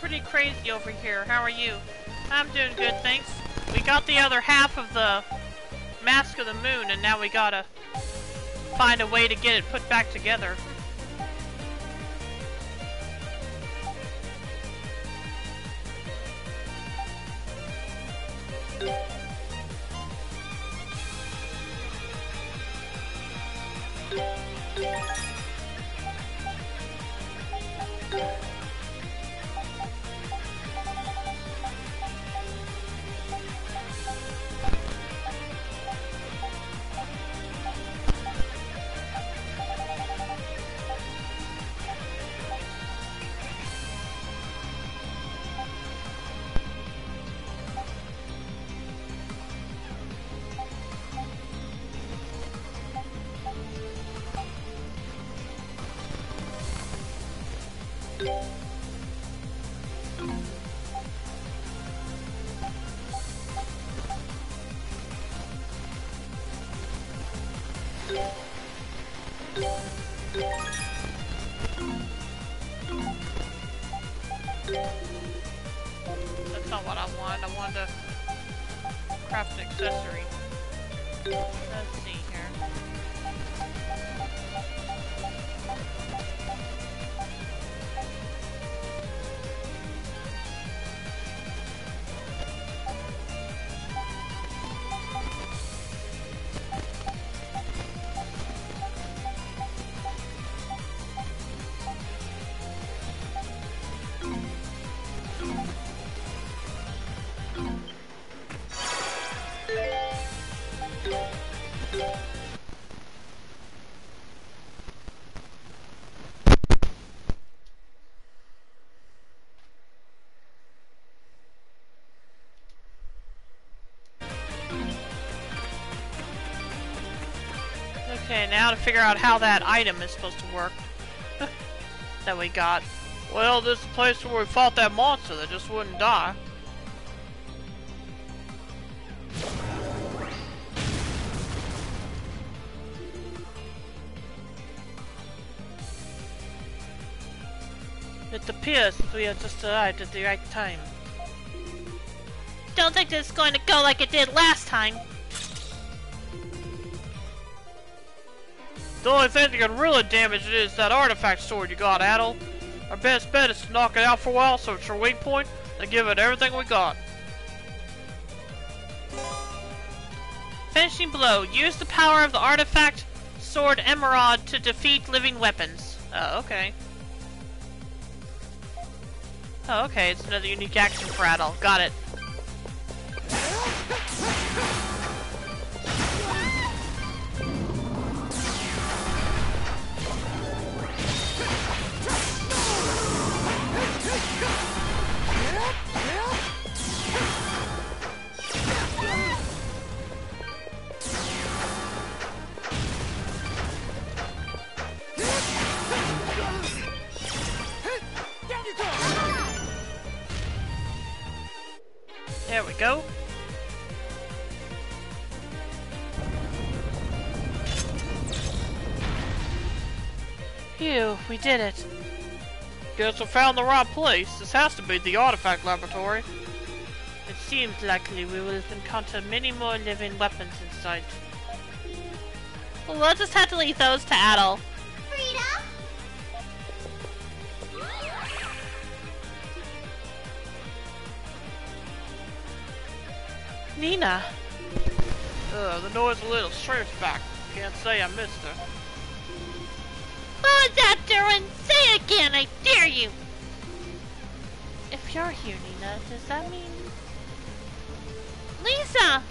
pretty crazy over here. How are you? I'm doing good, thanks. We got the other half of the Mask of the Moon, and now we gotta find a way to get it put back together. That's not what I wanted. I wanted to craft an accessory. Let's see here. Okay, now to figure out how that item is supposed to work that we got. Well, this is the place where we fought that monster that just wouldn't die. It appears that we have just arrived at the right time. Don't think this is going to go like it did last time. The only thing that can really damage it is that artifact sword you got, Adel. Our best bet is to knock it out for a while so it's your weak point, and give it everything we got. Finishing blow. Use the power of the artifact sword Emerald to defeat living weapons. Oh, okay. Oh, okay. It's another unique action for Adel. Got it. There we go. Phew, we did it. Guess we found the right place. This has to be the artifact laboratory. It seems likely we will encounter many more living weapons inside. Well, we'll just have to leave those to Adel. Frida? Nina. The noise a little strange back. Can't say I missed her. What was that, Durin? Say it again, I dare you! If you're here, Nina, does that mean... Lisa!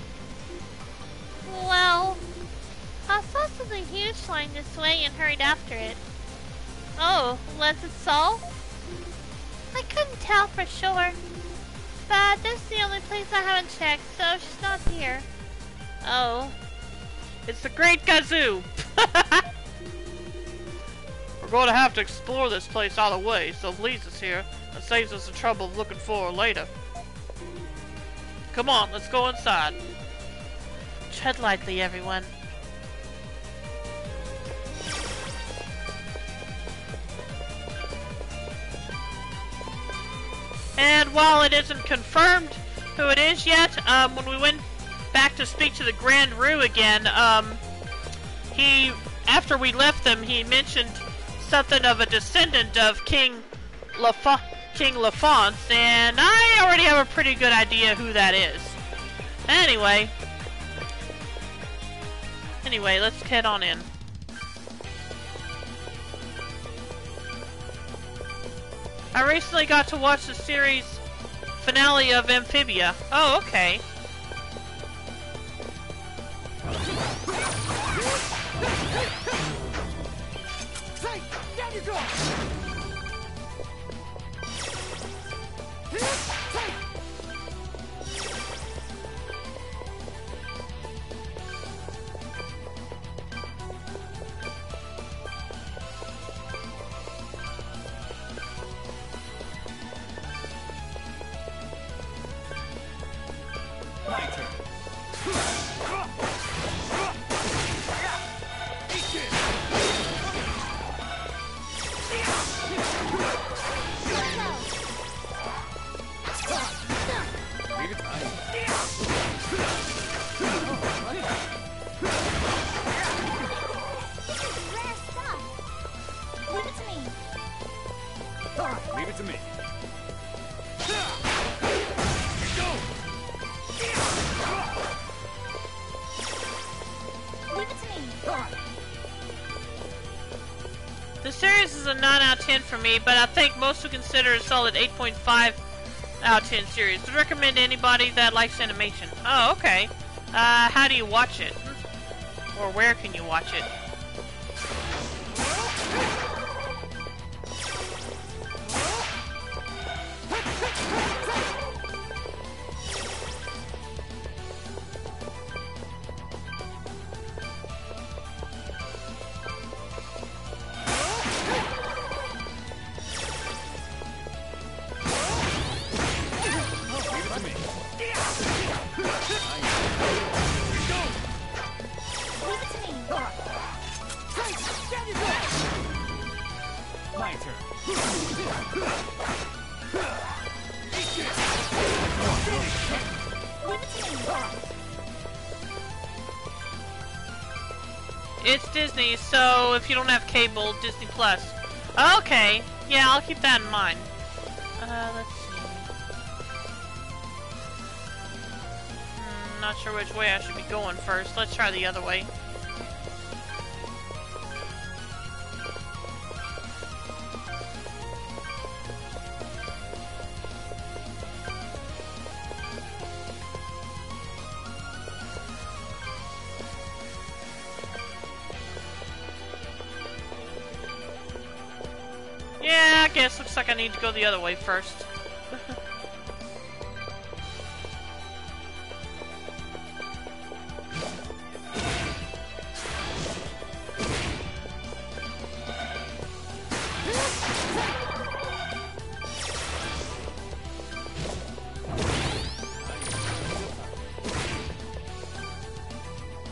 Well... I saw something huge flying this way and hurried after it. Oh, was it so? I couldn't tell for sure. But this is the only place I haven't checked, so she's not here. Oh. It's the Great Gazoo! We're going to have to explore this place all the way, so if Lisa's here, it saves us the trouble of looking for her later. Come on, let's go inside. Tread lightly, everyone. while it isn't confirmed who it is yet, when we went back to speak to the Grand Roo again, after we left them, he mentioned something of a descendant of King LaFonce, and I already have a pretty good idea who that is. Anyway, let's head on in. I recently got to watch the series finale of Amphibia. Oh, okay. Hey, down you go! My turn. Leave it to me. The series is a 9 out of 10 for me, but I think most would consider it a solid 8.5 out of 10 series. Would recommend to anybody that likes animation. Oh, okay. How do you watch it? Or where can you watch it? My turn. It's Disney, so if you don't have cable, Disney Plus. Okay, yeah, I'll keep that in mind. Let's see. Not sure which way I should be going first. Let's try the other way. Yeah, I guess looks like I need to go the other way first.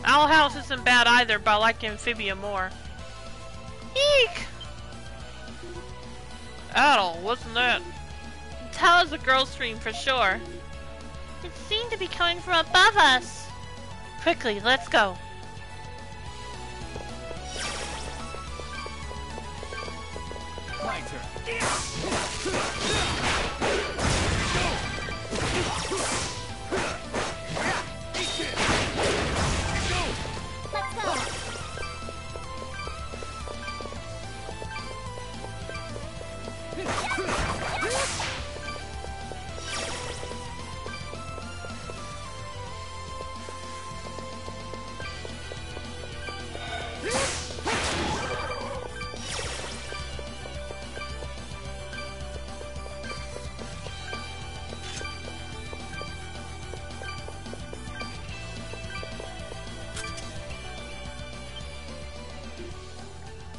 Owl House isn't bad either, but I like Amphibia more. Eek! Adel, wasn't that? That was a girl scream for sure. It seemed to be coming from above us. Quickly, let's go. My turn. Let's go.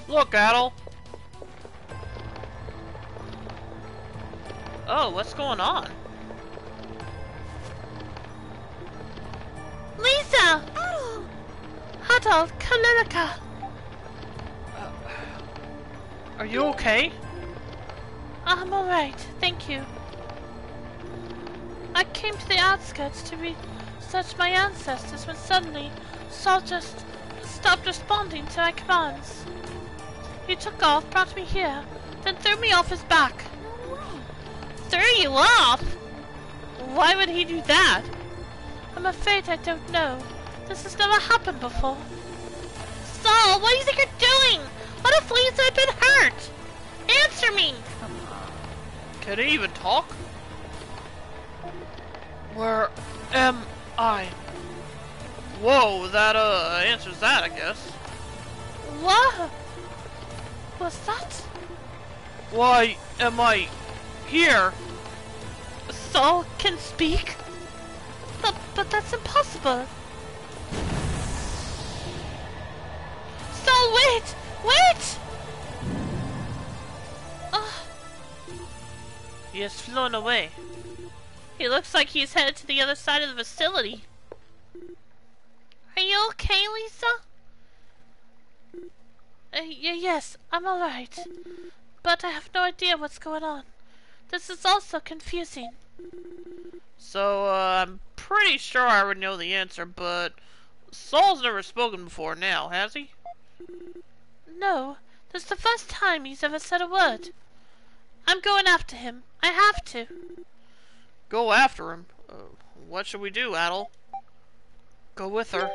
Look, Adel. Oh, what's going on? Lisa! Adel, Kalilika! Are you okay? I'm alright, thank you. I came to the outskirts to research my ancestors when suddenly Saul just stopped responding to my commands. He took off, brought me here, then threw me off his back. No way. Threw you off? Why would he do that? I'm afraid I don't know. This has never happened before. Saul, what do you think you're doing? What if Lisa had been hurt? Answer me! Can he even talk? Where am I? Whoa, that answers that, I guess. What was that? Why am I here? Saul can speak? But that's impossible. Saul, wait! Wait! He has flown away. He looks like he's headed to the other side of the facility. Are you okay, Lisa? Yes, I'm alright. But I have no idea what's going on. This is also confusing. So, I'm pretty sure I would know the answer, but Saul's never spoken before now, has he? No, this is the first time he's ever said a word. I'm going after him. I have to. Go after him? What should we do, Adel? Go with her.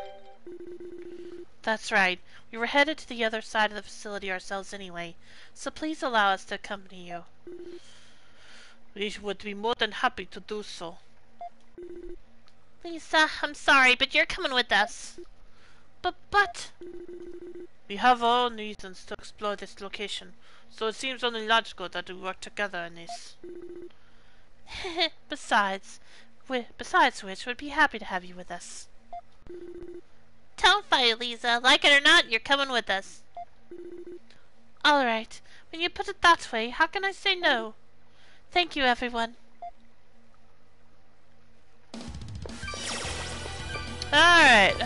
That's right. We were headed to the other side of the facility ourselves anyway, so please allow us to accompany you. We would be more than happy to do so. Lisa, I'm sorry, but you're coming with us. But... We have our own reasons to explore this location, so it seems only logical that we work together in this. Besides which, we'd be happy to have you with us. Don't fight, Lisa. Like it or not, you're coming with us. Alright. When you put it that way, how can I say no? Thank you, everyone. Alright.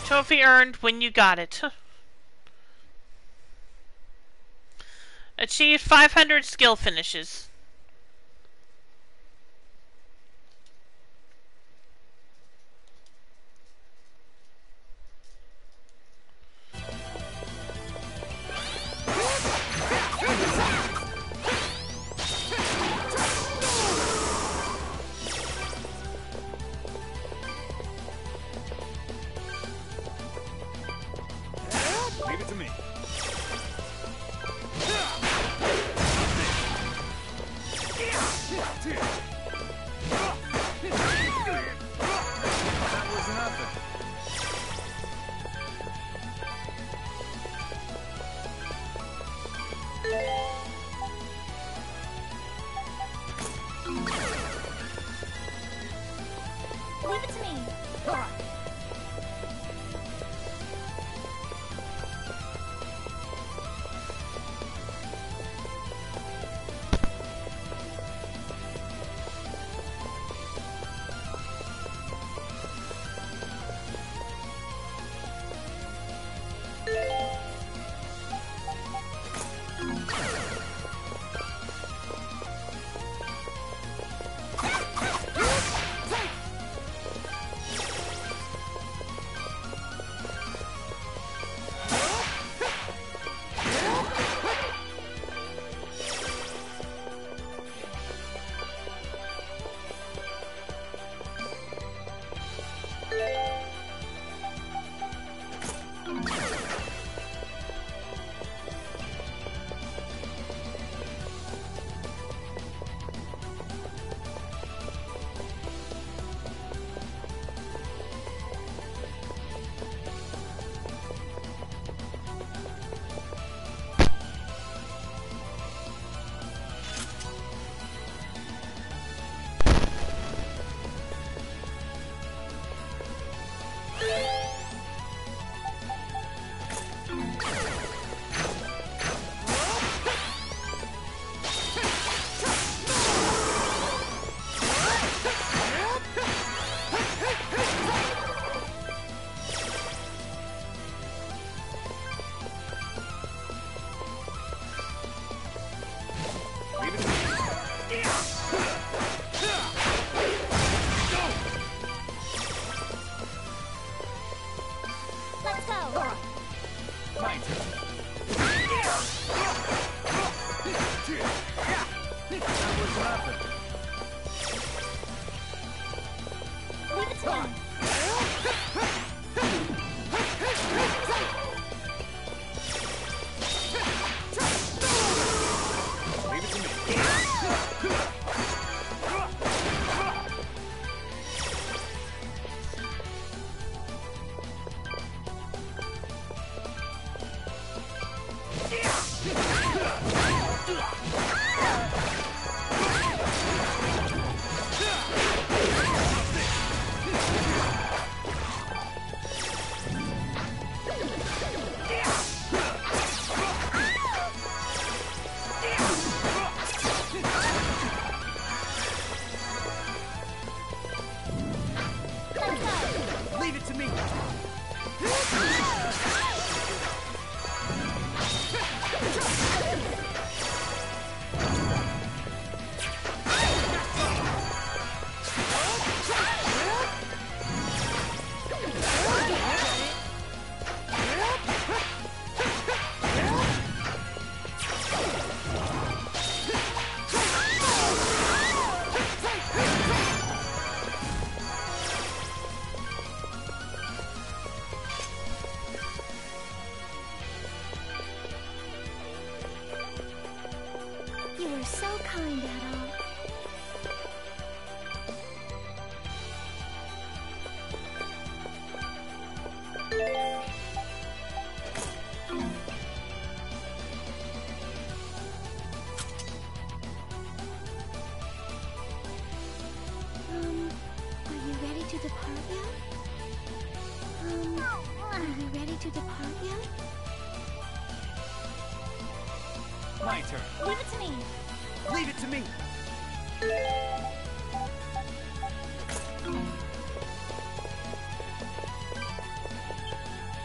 Trophy earned when you got it. Achieved 500 skill finishes. Leave it to me. That was nothing. Leave it to me. All right. Let's go. My turn. That was nothing. Leave it to me. Leave it to me. Leave it to me. You were so kind, Adol. Are you ready to depart yet? Are you ready to depart yet? My turn. Leave it to me. Leave it to me.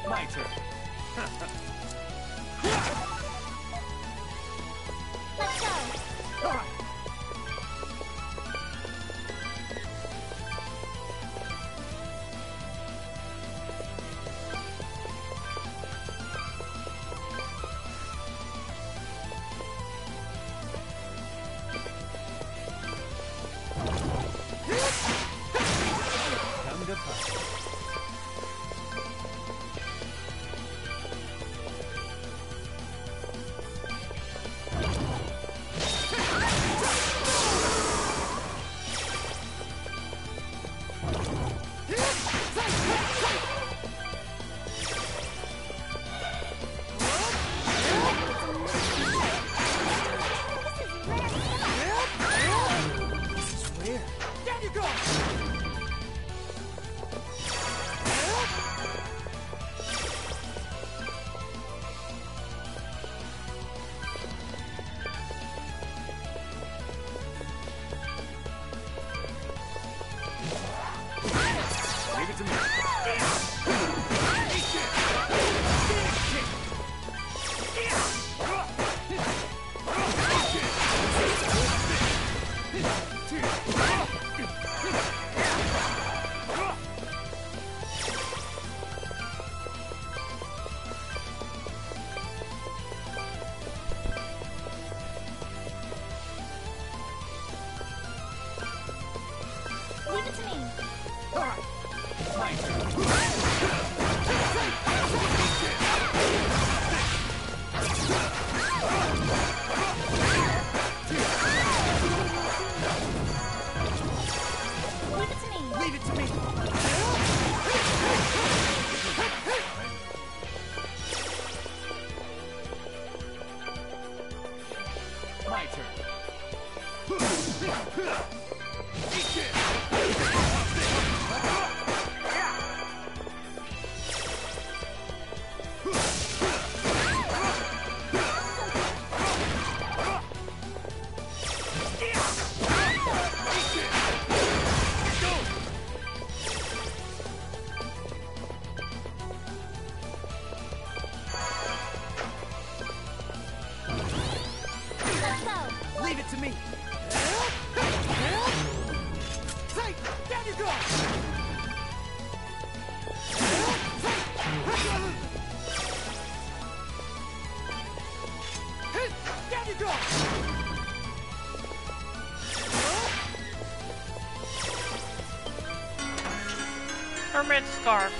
My turn. Let's go. Time to fight. Leave it to me. My turn. Leave it to me. Say, down you go. Down you go. Hermit scarf.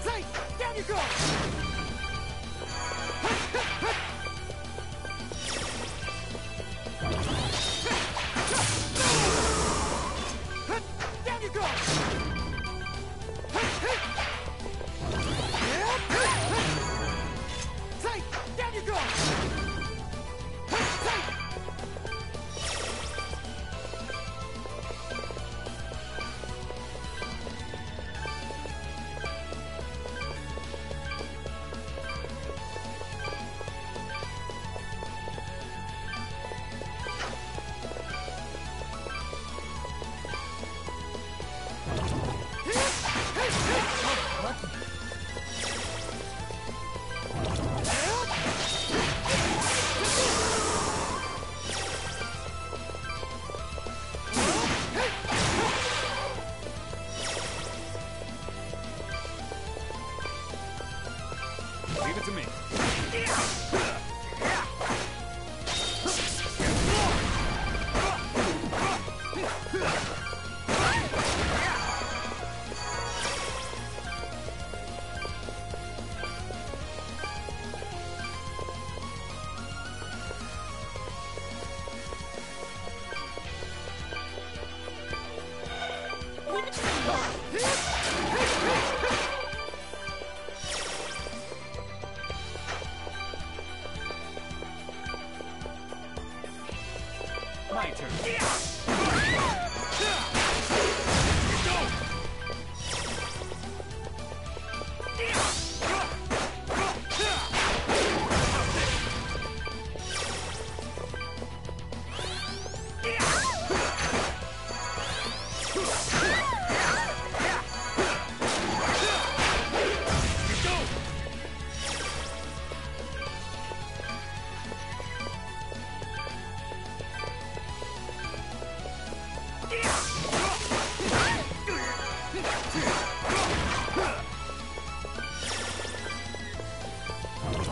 Say, down you go. Down you go. Say, down you go. Leave it to me. My turn.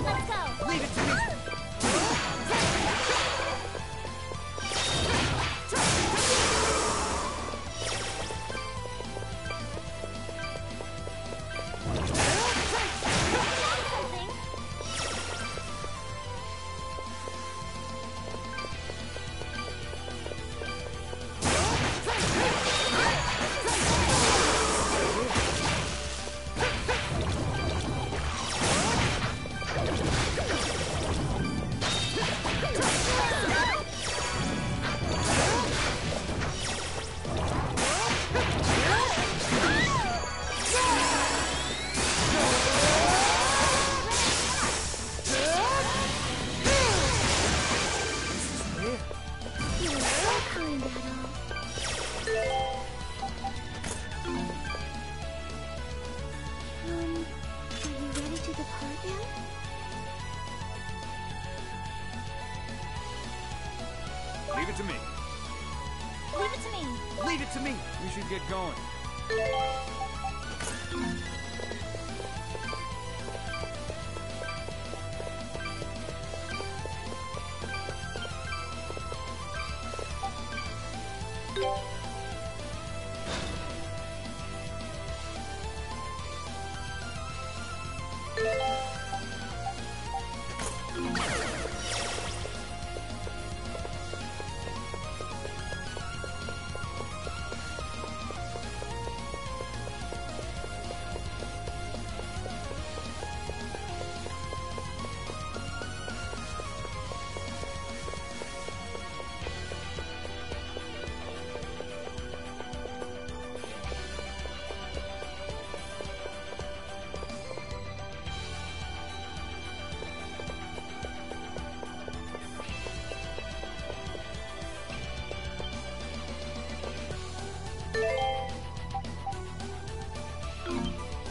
Let's go. Leave it to me. Something. Leave it to me. Leave it to me. Leave it to me. We should get going.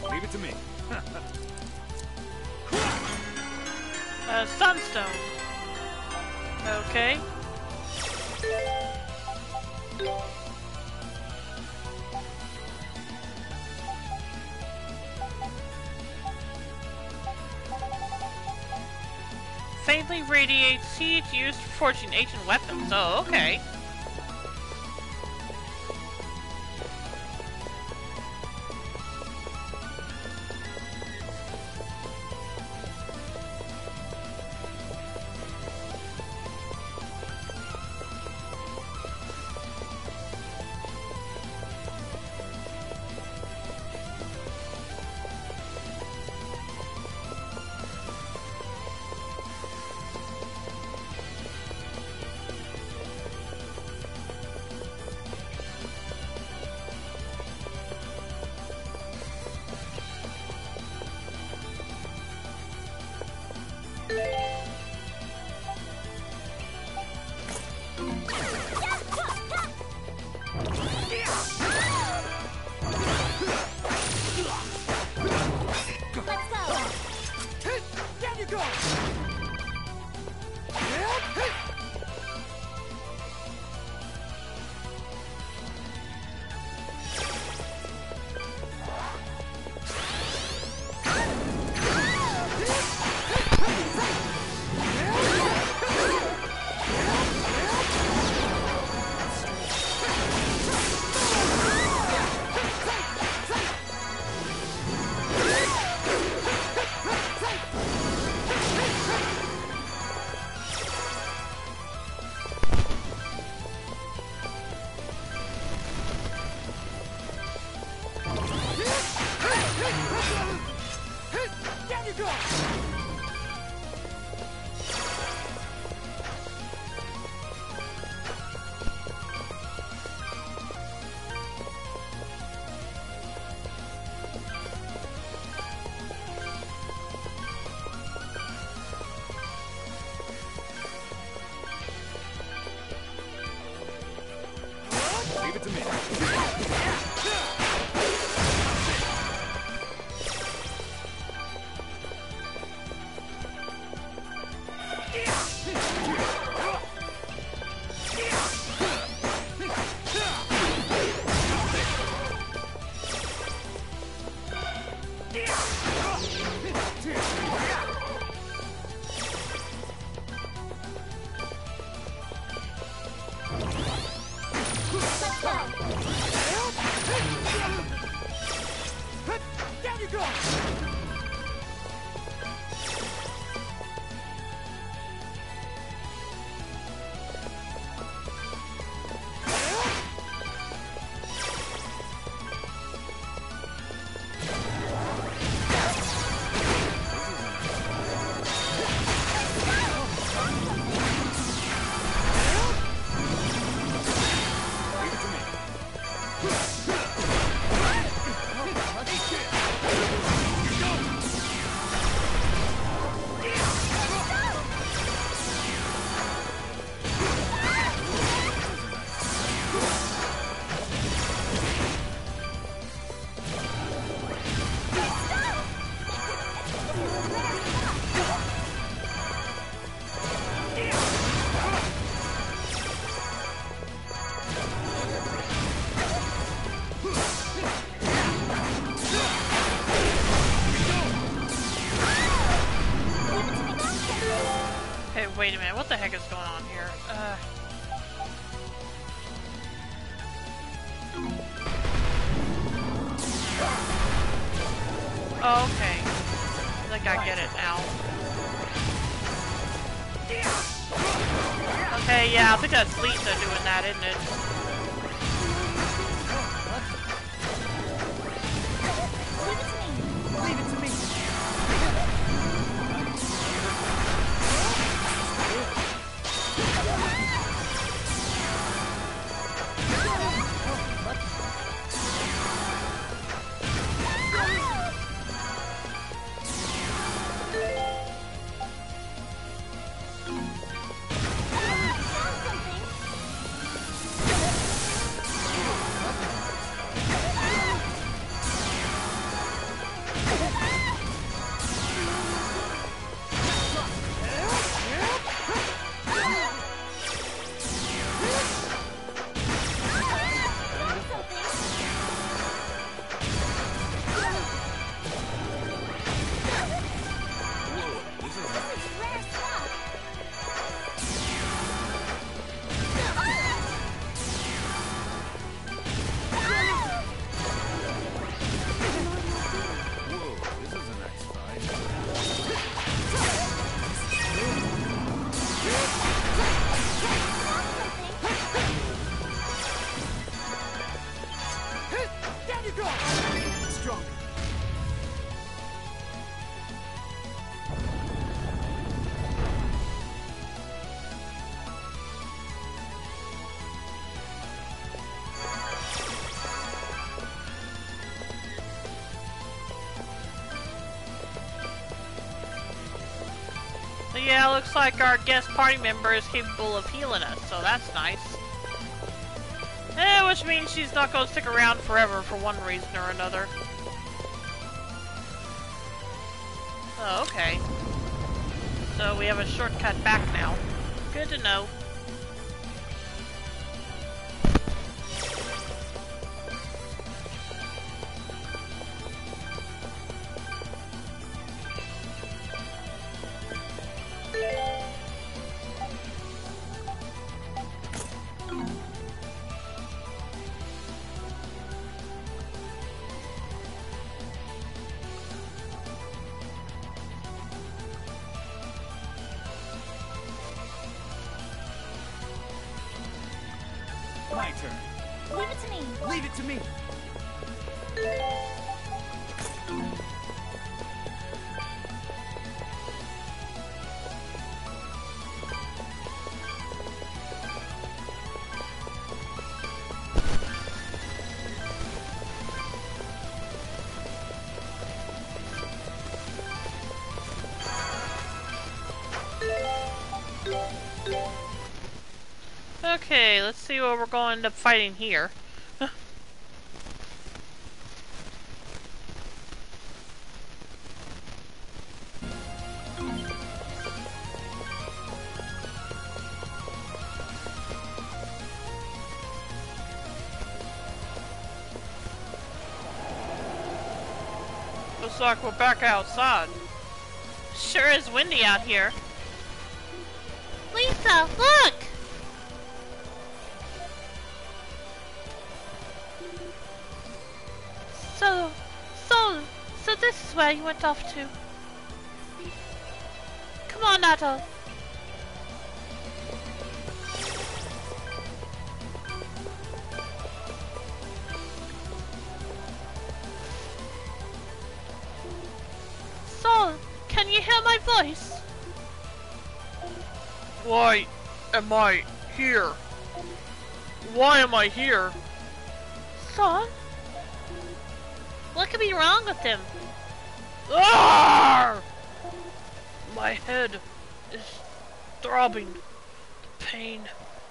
Leave it to me. Sunstone. Okay. Faintly radiates heat used for forging ancient weapons. Oh, okay. Let's go. Down you go. Down you go. Leave it to me. Let's go. Down you go. Leave it to me. going on here. Oh, okay. I think I get it now. Okay, yeah, I think that's Lisa doing that, isn't it? Leave it to me. Leave it to me. So yeah, looks like our guest party member is capable of healing us, so that's nice. Which means she's not going to stick around forever for one reason or another. Oh, okay. So we have a shortcut back now. Good to know. My turn. Leave it to me. Leave it to me. Okay, let's see what we're going to end up fighting here. Looks like we're back outside. Sure is windy out here. Lisa, look! So this is where you went off to. Come on, Nato. Sol, can you hear my voice? Why am I here? Why am I here? Sol? What could be wrong with him? Ah! My head is throbbing. The pain,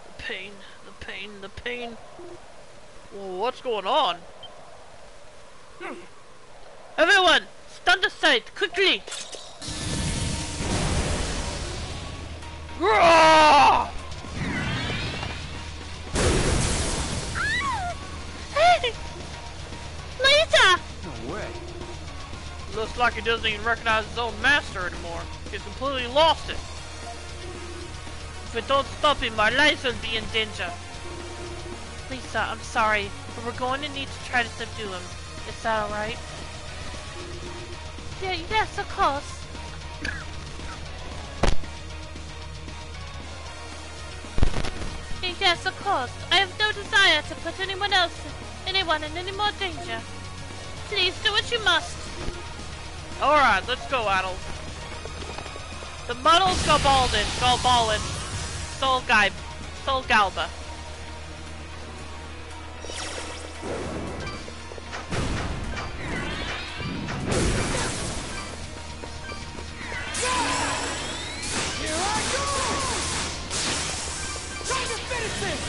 the pain, the pain, the pain. Well, what's going on? Everyone, stand aside, quickly! Ah! Hey! Lisa! No way. Looks like he doesn't even recognize his own master anymore. He's completely lost it. If we don't stop him, our lives will be in danger. Lisa, I'm sorry, but we're going to need to try to subdue him. Is that alright? Yeah, yes, of course. Yes, of course. I have no desire to put anyone in any more danger. Please do what you must. Alright, let's go, Adel. The muddle Galbalin, Sol Galba. Here I go! Time to finish this!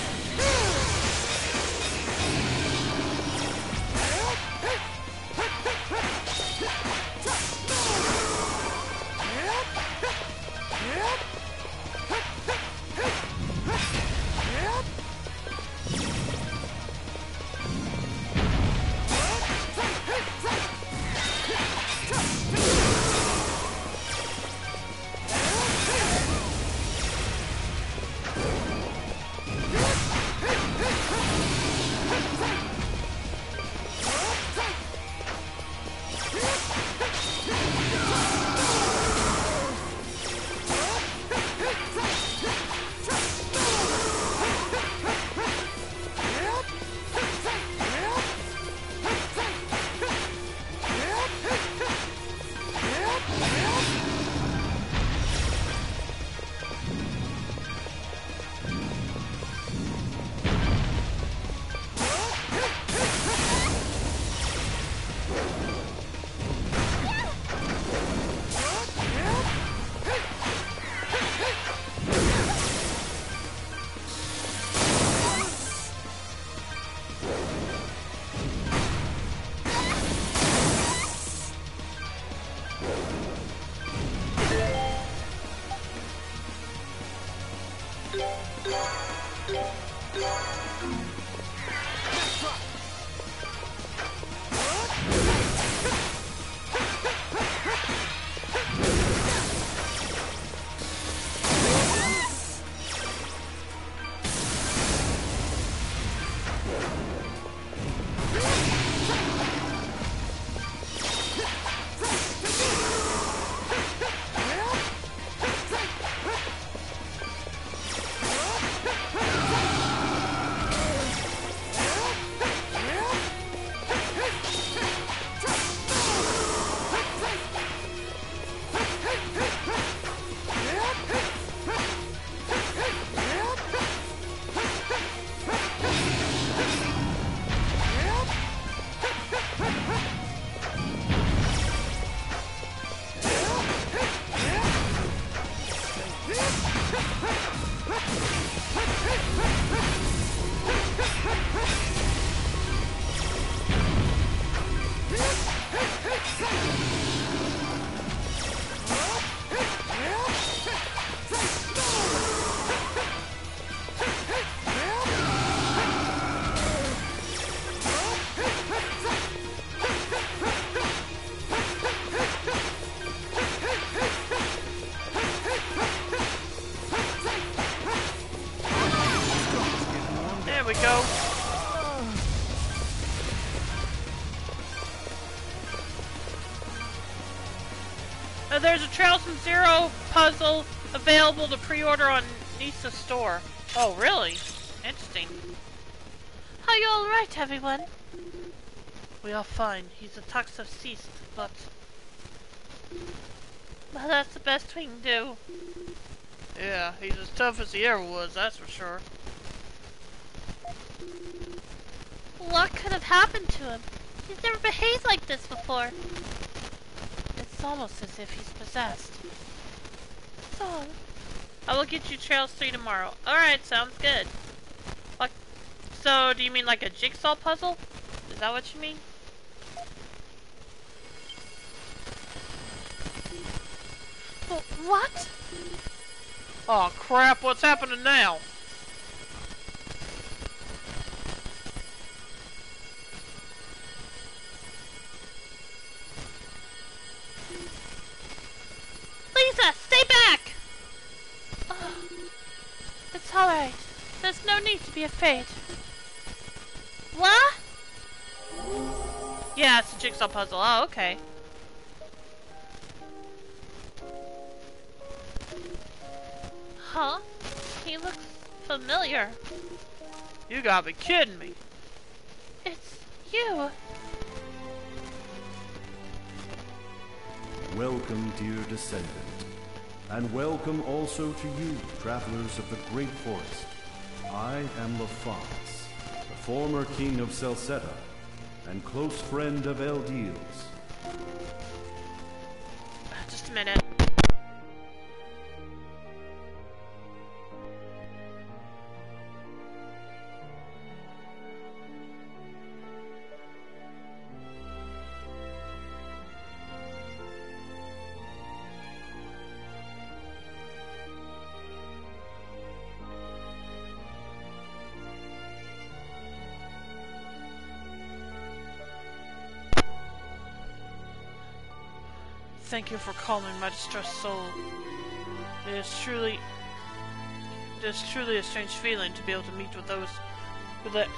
There's a Trails from Zero puzzle available to pre-order on Nisa's store. Oh, really? Interesting. Are you alright, everyone? We are fine. His attacks have ceased, but... Well, that's the best we can do. Yeah, he's as tough as he ever was, that's for sure. What could have happened to him? He's never behaved like this before. It's almost as if he's possessed. So, I will get you Trails 3 tomorrow. Alright, sounds good. Like, so, do you mean like a jigsaw puzzle? Is that what you mean? What? Oh crap, what's happening now? Lisa, stay back! to be afraid. What? Yeah, it's a jigsaw puzzle. Oh, okay. Huh? He looks familiar. You gotta be kidding me. It's you. Welcome, dear descendant. And welcome also to you, travelers of the Great Forest. I am Laphance, the former king of Celceta, and close friend of Eldiels. Just a minute. Thank you for calming my distressed soul. It is truly a strange feeling to be able to meet with those that.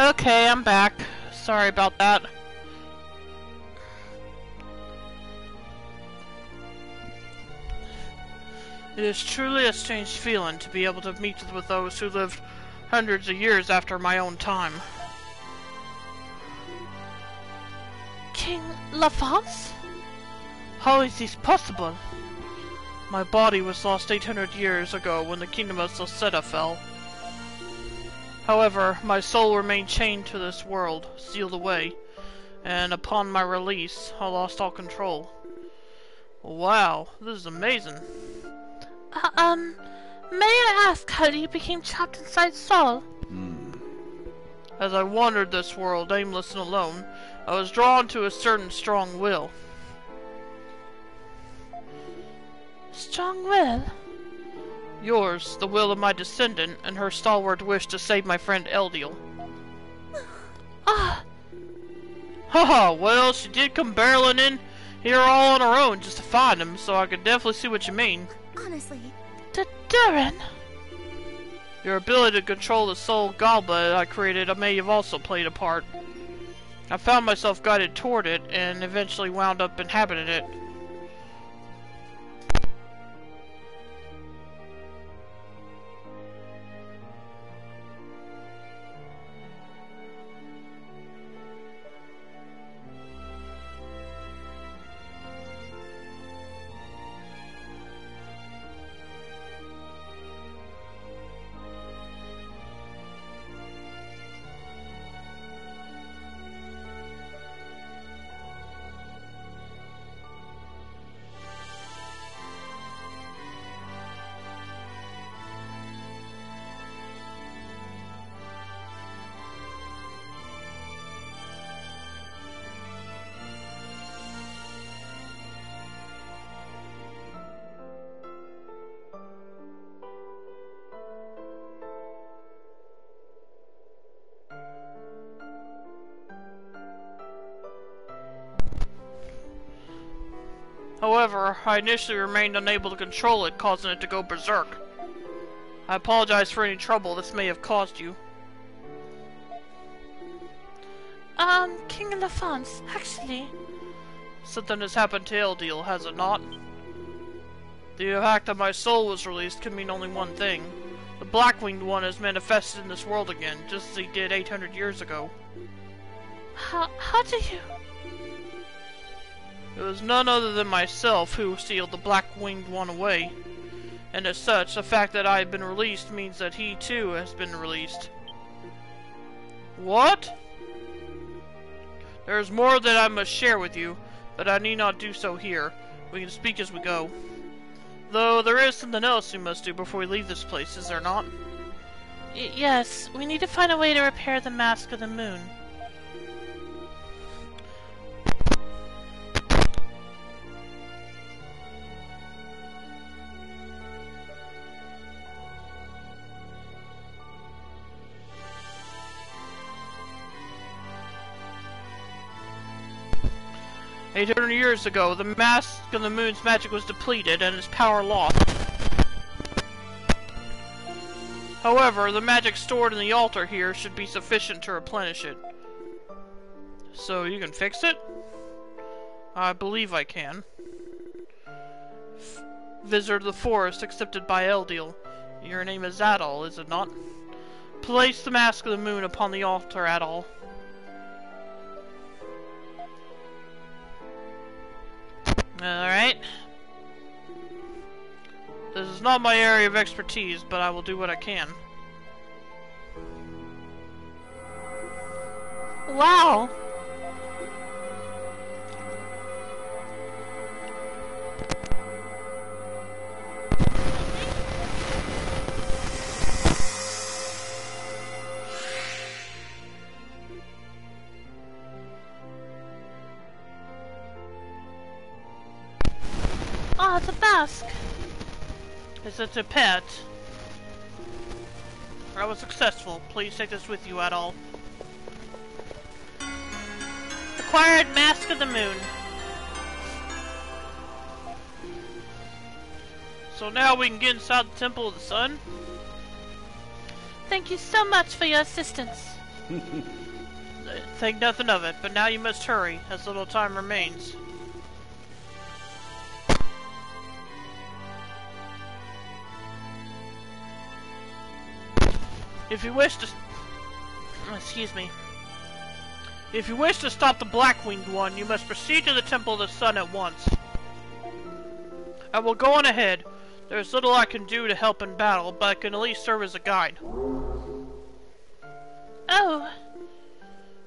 Okay, I'm back. Sorry about that. It is truly a strange feeling to be able to meet with those who lived hundreds of years after my own time. King LaFonce? How is this possible? My body was lost 800 years ago when the kingdom of Celceta fell. However, my soul remained chained to this world, sealed away, and upon my release, I lost all control. Wow, this is amazing. May I ask how you became trapped inside Saul? As I wandered this world, aimless and alone, I was drawn to a certain strong will. Strong will? Yours, the will of my descendant, and her stalwart wish to save my friend Eldiel. Ah, Haha, well, she did come barreling in here all on her own just to find him, so I could definitely see what you mean. Honestly, Durin? Your ability to control the soul goblet I created may have also played a part. I found myself guided toward it, and eventually wound up inhabiting it. However, I initially remained unable to control it, causing it to go berserk. I apologize for any trouble this may have caused you. King LaFonce, actually... Something has happened to Eldiel, has it not? The fact that my soul was released can mean only one thing. The Black-Winged One has manifested in this world again, just as he did 800 years ago. How do you... It was none other than myself who sealed the Black-Winged One away. And as such, the fact that I have been released means that he too has been released. What? There is more that I must share with you, but I need not do so here. We can speak as we go. Though there is something else we must do before we leave this place, is there not? Yes, we need to find a way to repair the Mask of the Moon. "800 years ago, the Mask of the Moon's magic was depleted and its power lost. However, the magic stored in the altar here should be sufficient to replenish it. So you can fix it? I believe I can. Visitor of the Forest, accepted by Eldiel. Your name is Adol, is it not? Place the Mask of the Moon upon the altar, Adol." Alright. This is not my area of expertise, but I will do what I can. Wow! Ah, it's a mask! Is it a pet? I was successful. Please take this with you, Adol. Acquired Mask of the Moon. So now we can get inside the Temple of the Sun? Thank you so much for your assistance. Think nothing of it, but now you must hurry, as little time remains. If you wish to... Excuse me. If you wish to stop the Black-Winged One, you must proceed to the Temple of the Sun at once. I will go on ahead. There is little I can do to help in battle, but I can at least serve as a guide. Oh.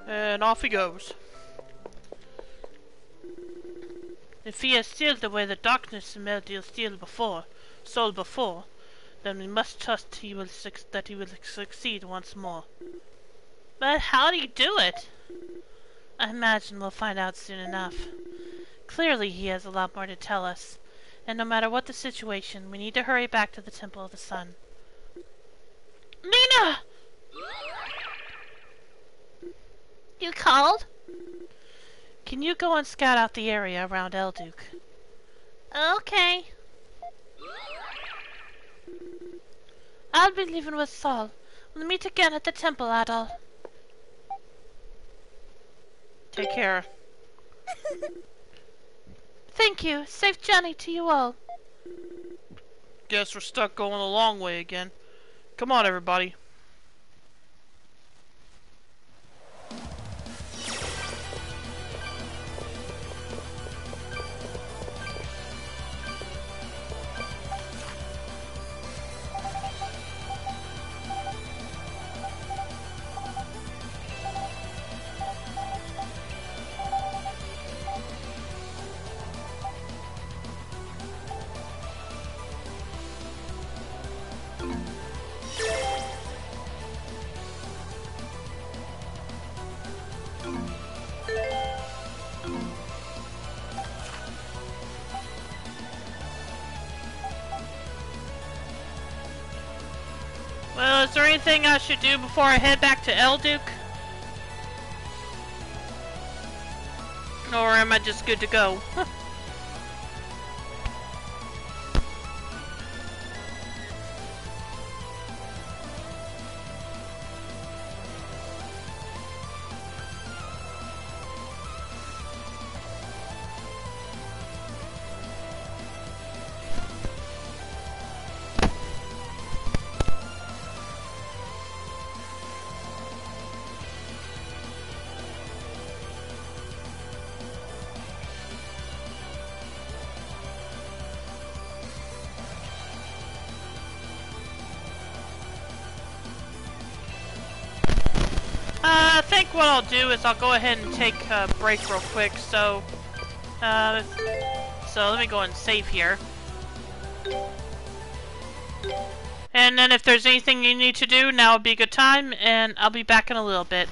And off he goes. If he has sealed away the darkness in Melody Soul before, then we must trust that he will succeed once more. But how do you do it? I imagine we'll find out soon enough. Clearly he has a lot more to tell us, and no matter what the situation, we need to hurry back to the Temple of the Sun. Nina! You called? Can you go and scout out the area around Elduke? Okay. I'll be leaving with Saul. We'll meet again at the temple, Adol. Take care. Thank you. Safe journey to you all. Guess we're stuck going a long way again. Come on, everybody. Well, is there anything I should do before I head back to Elduke? Or am I just good to go? I think what I'll do is I'll go ahead and take a break real quick, so let me go and save here. And then if there's anything you need to do, now would be a good time, and I'll be back in a little bit.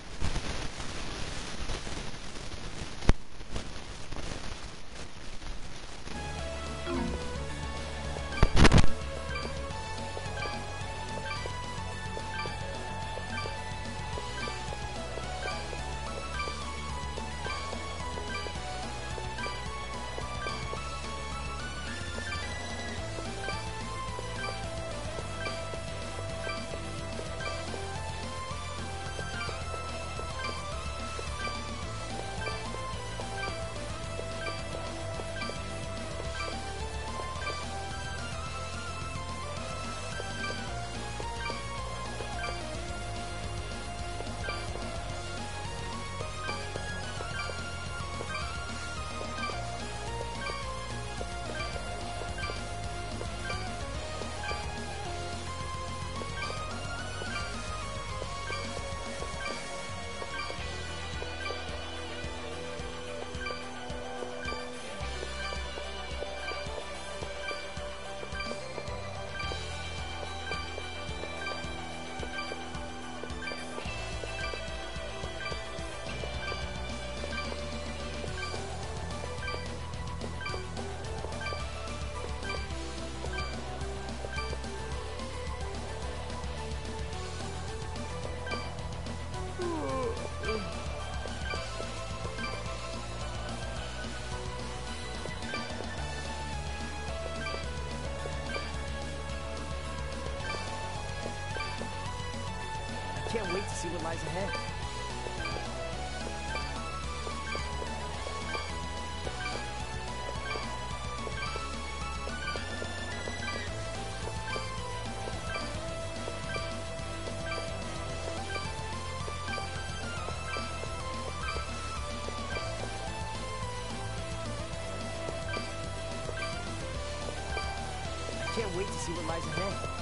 Can't wait to see what lies ahead. wait to see what lies ahead.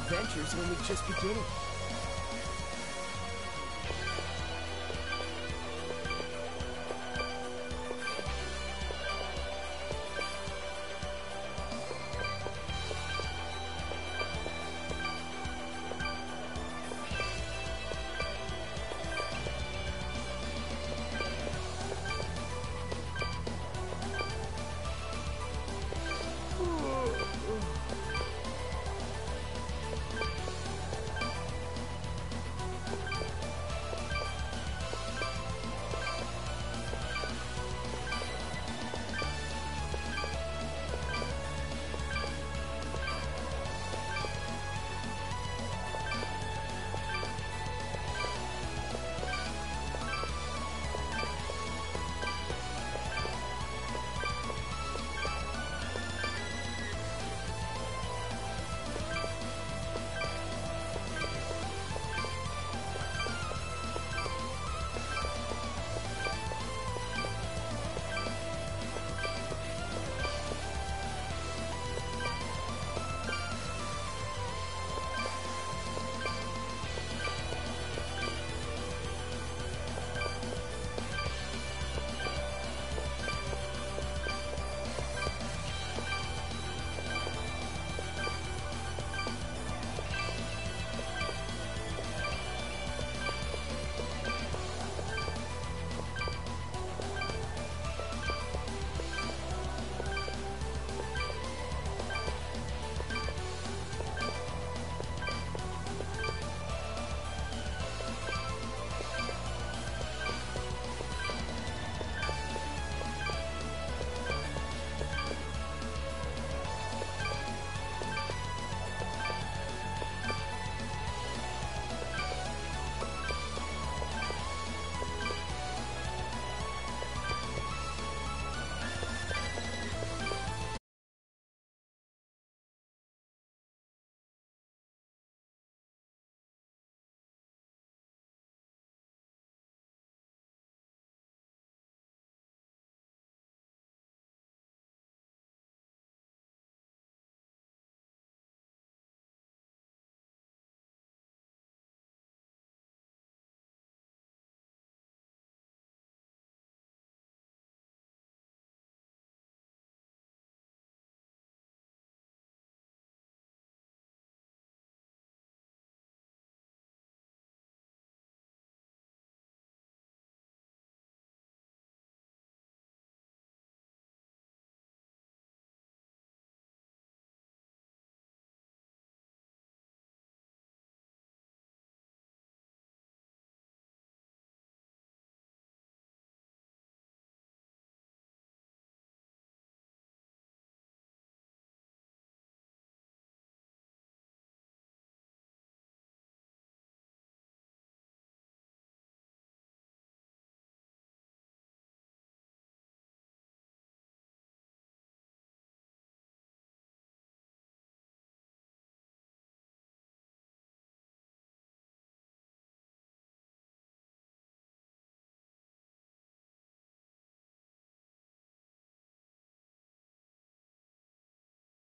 adventure's only just beginning.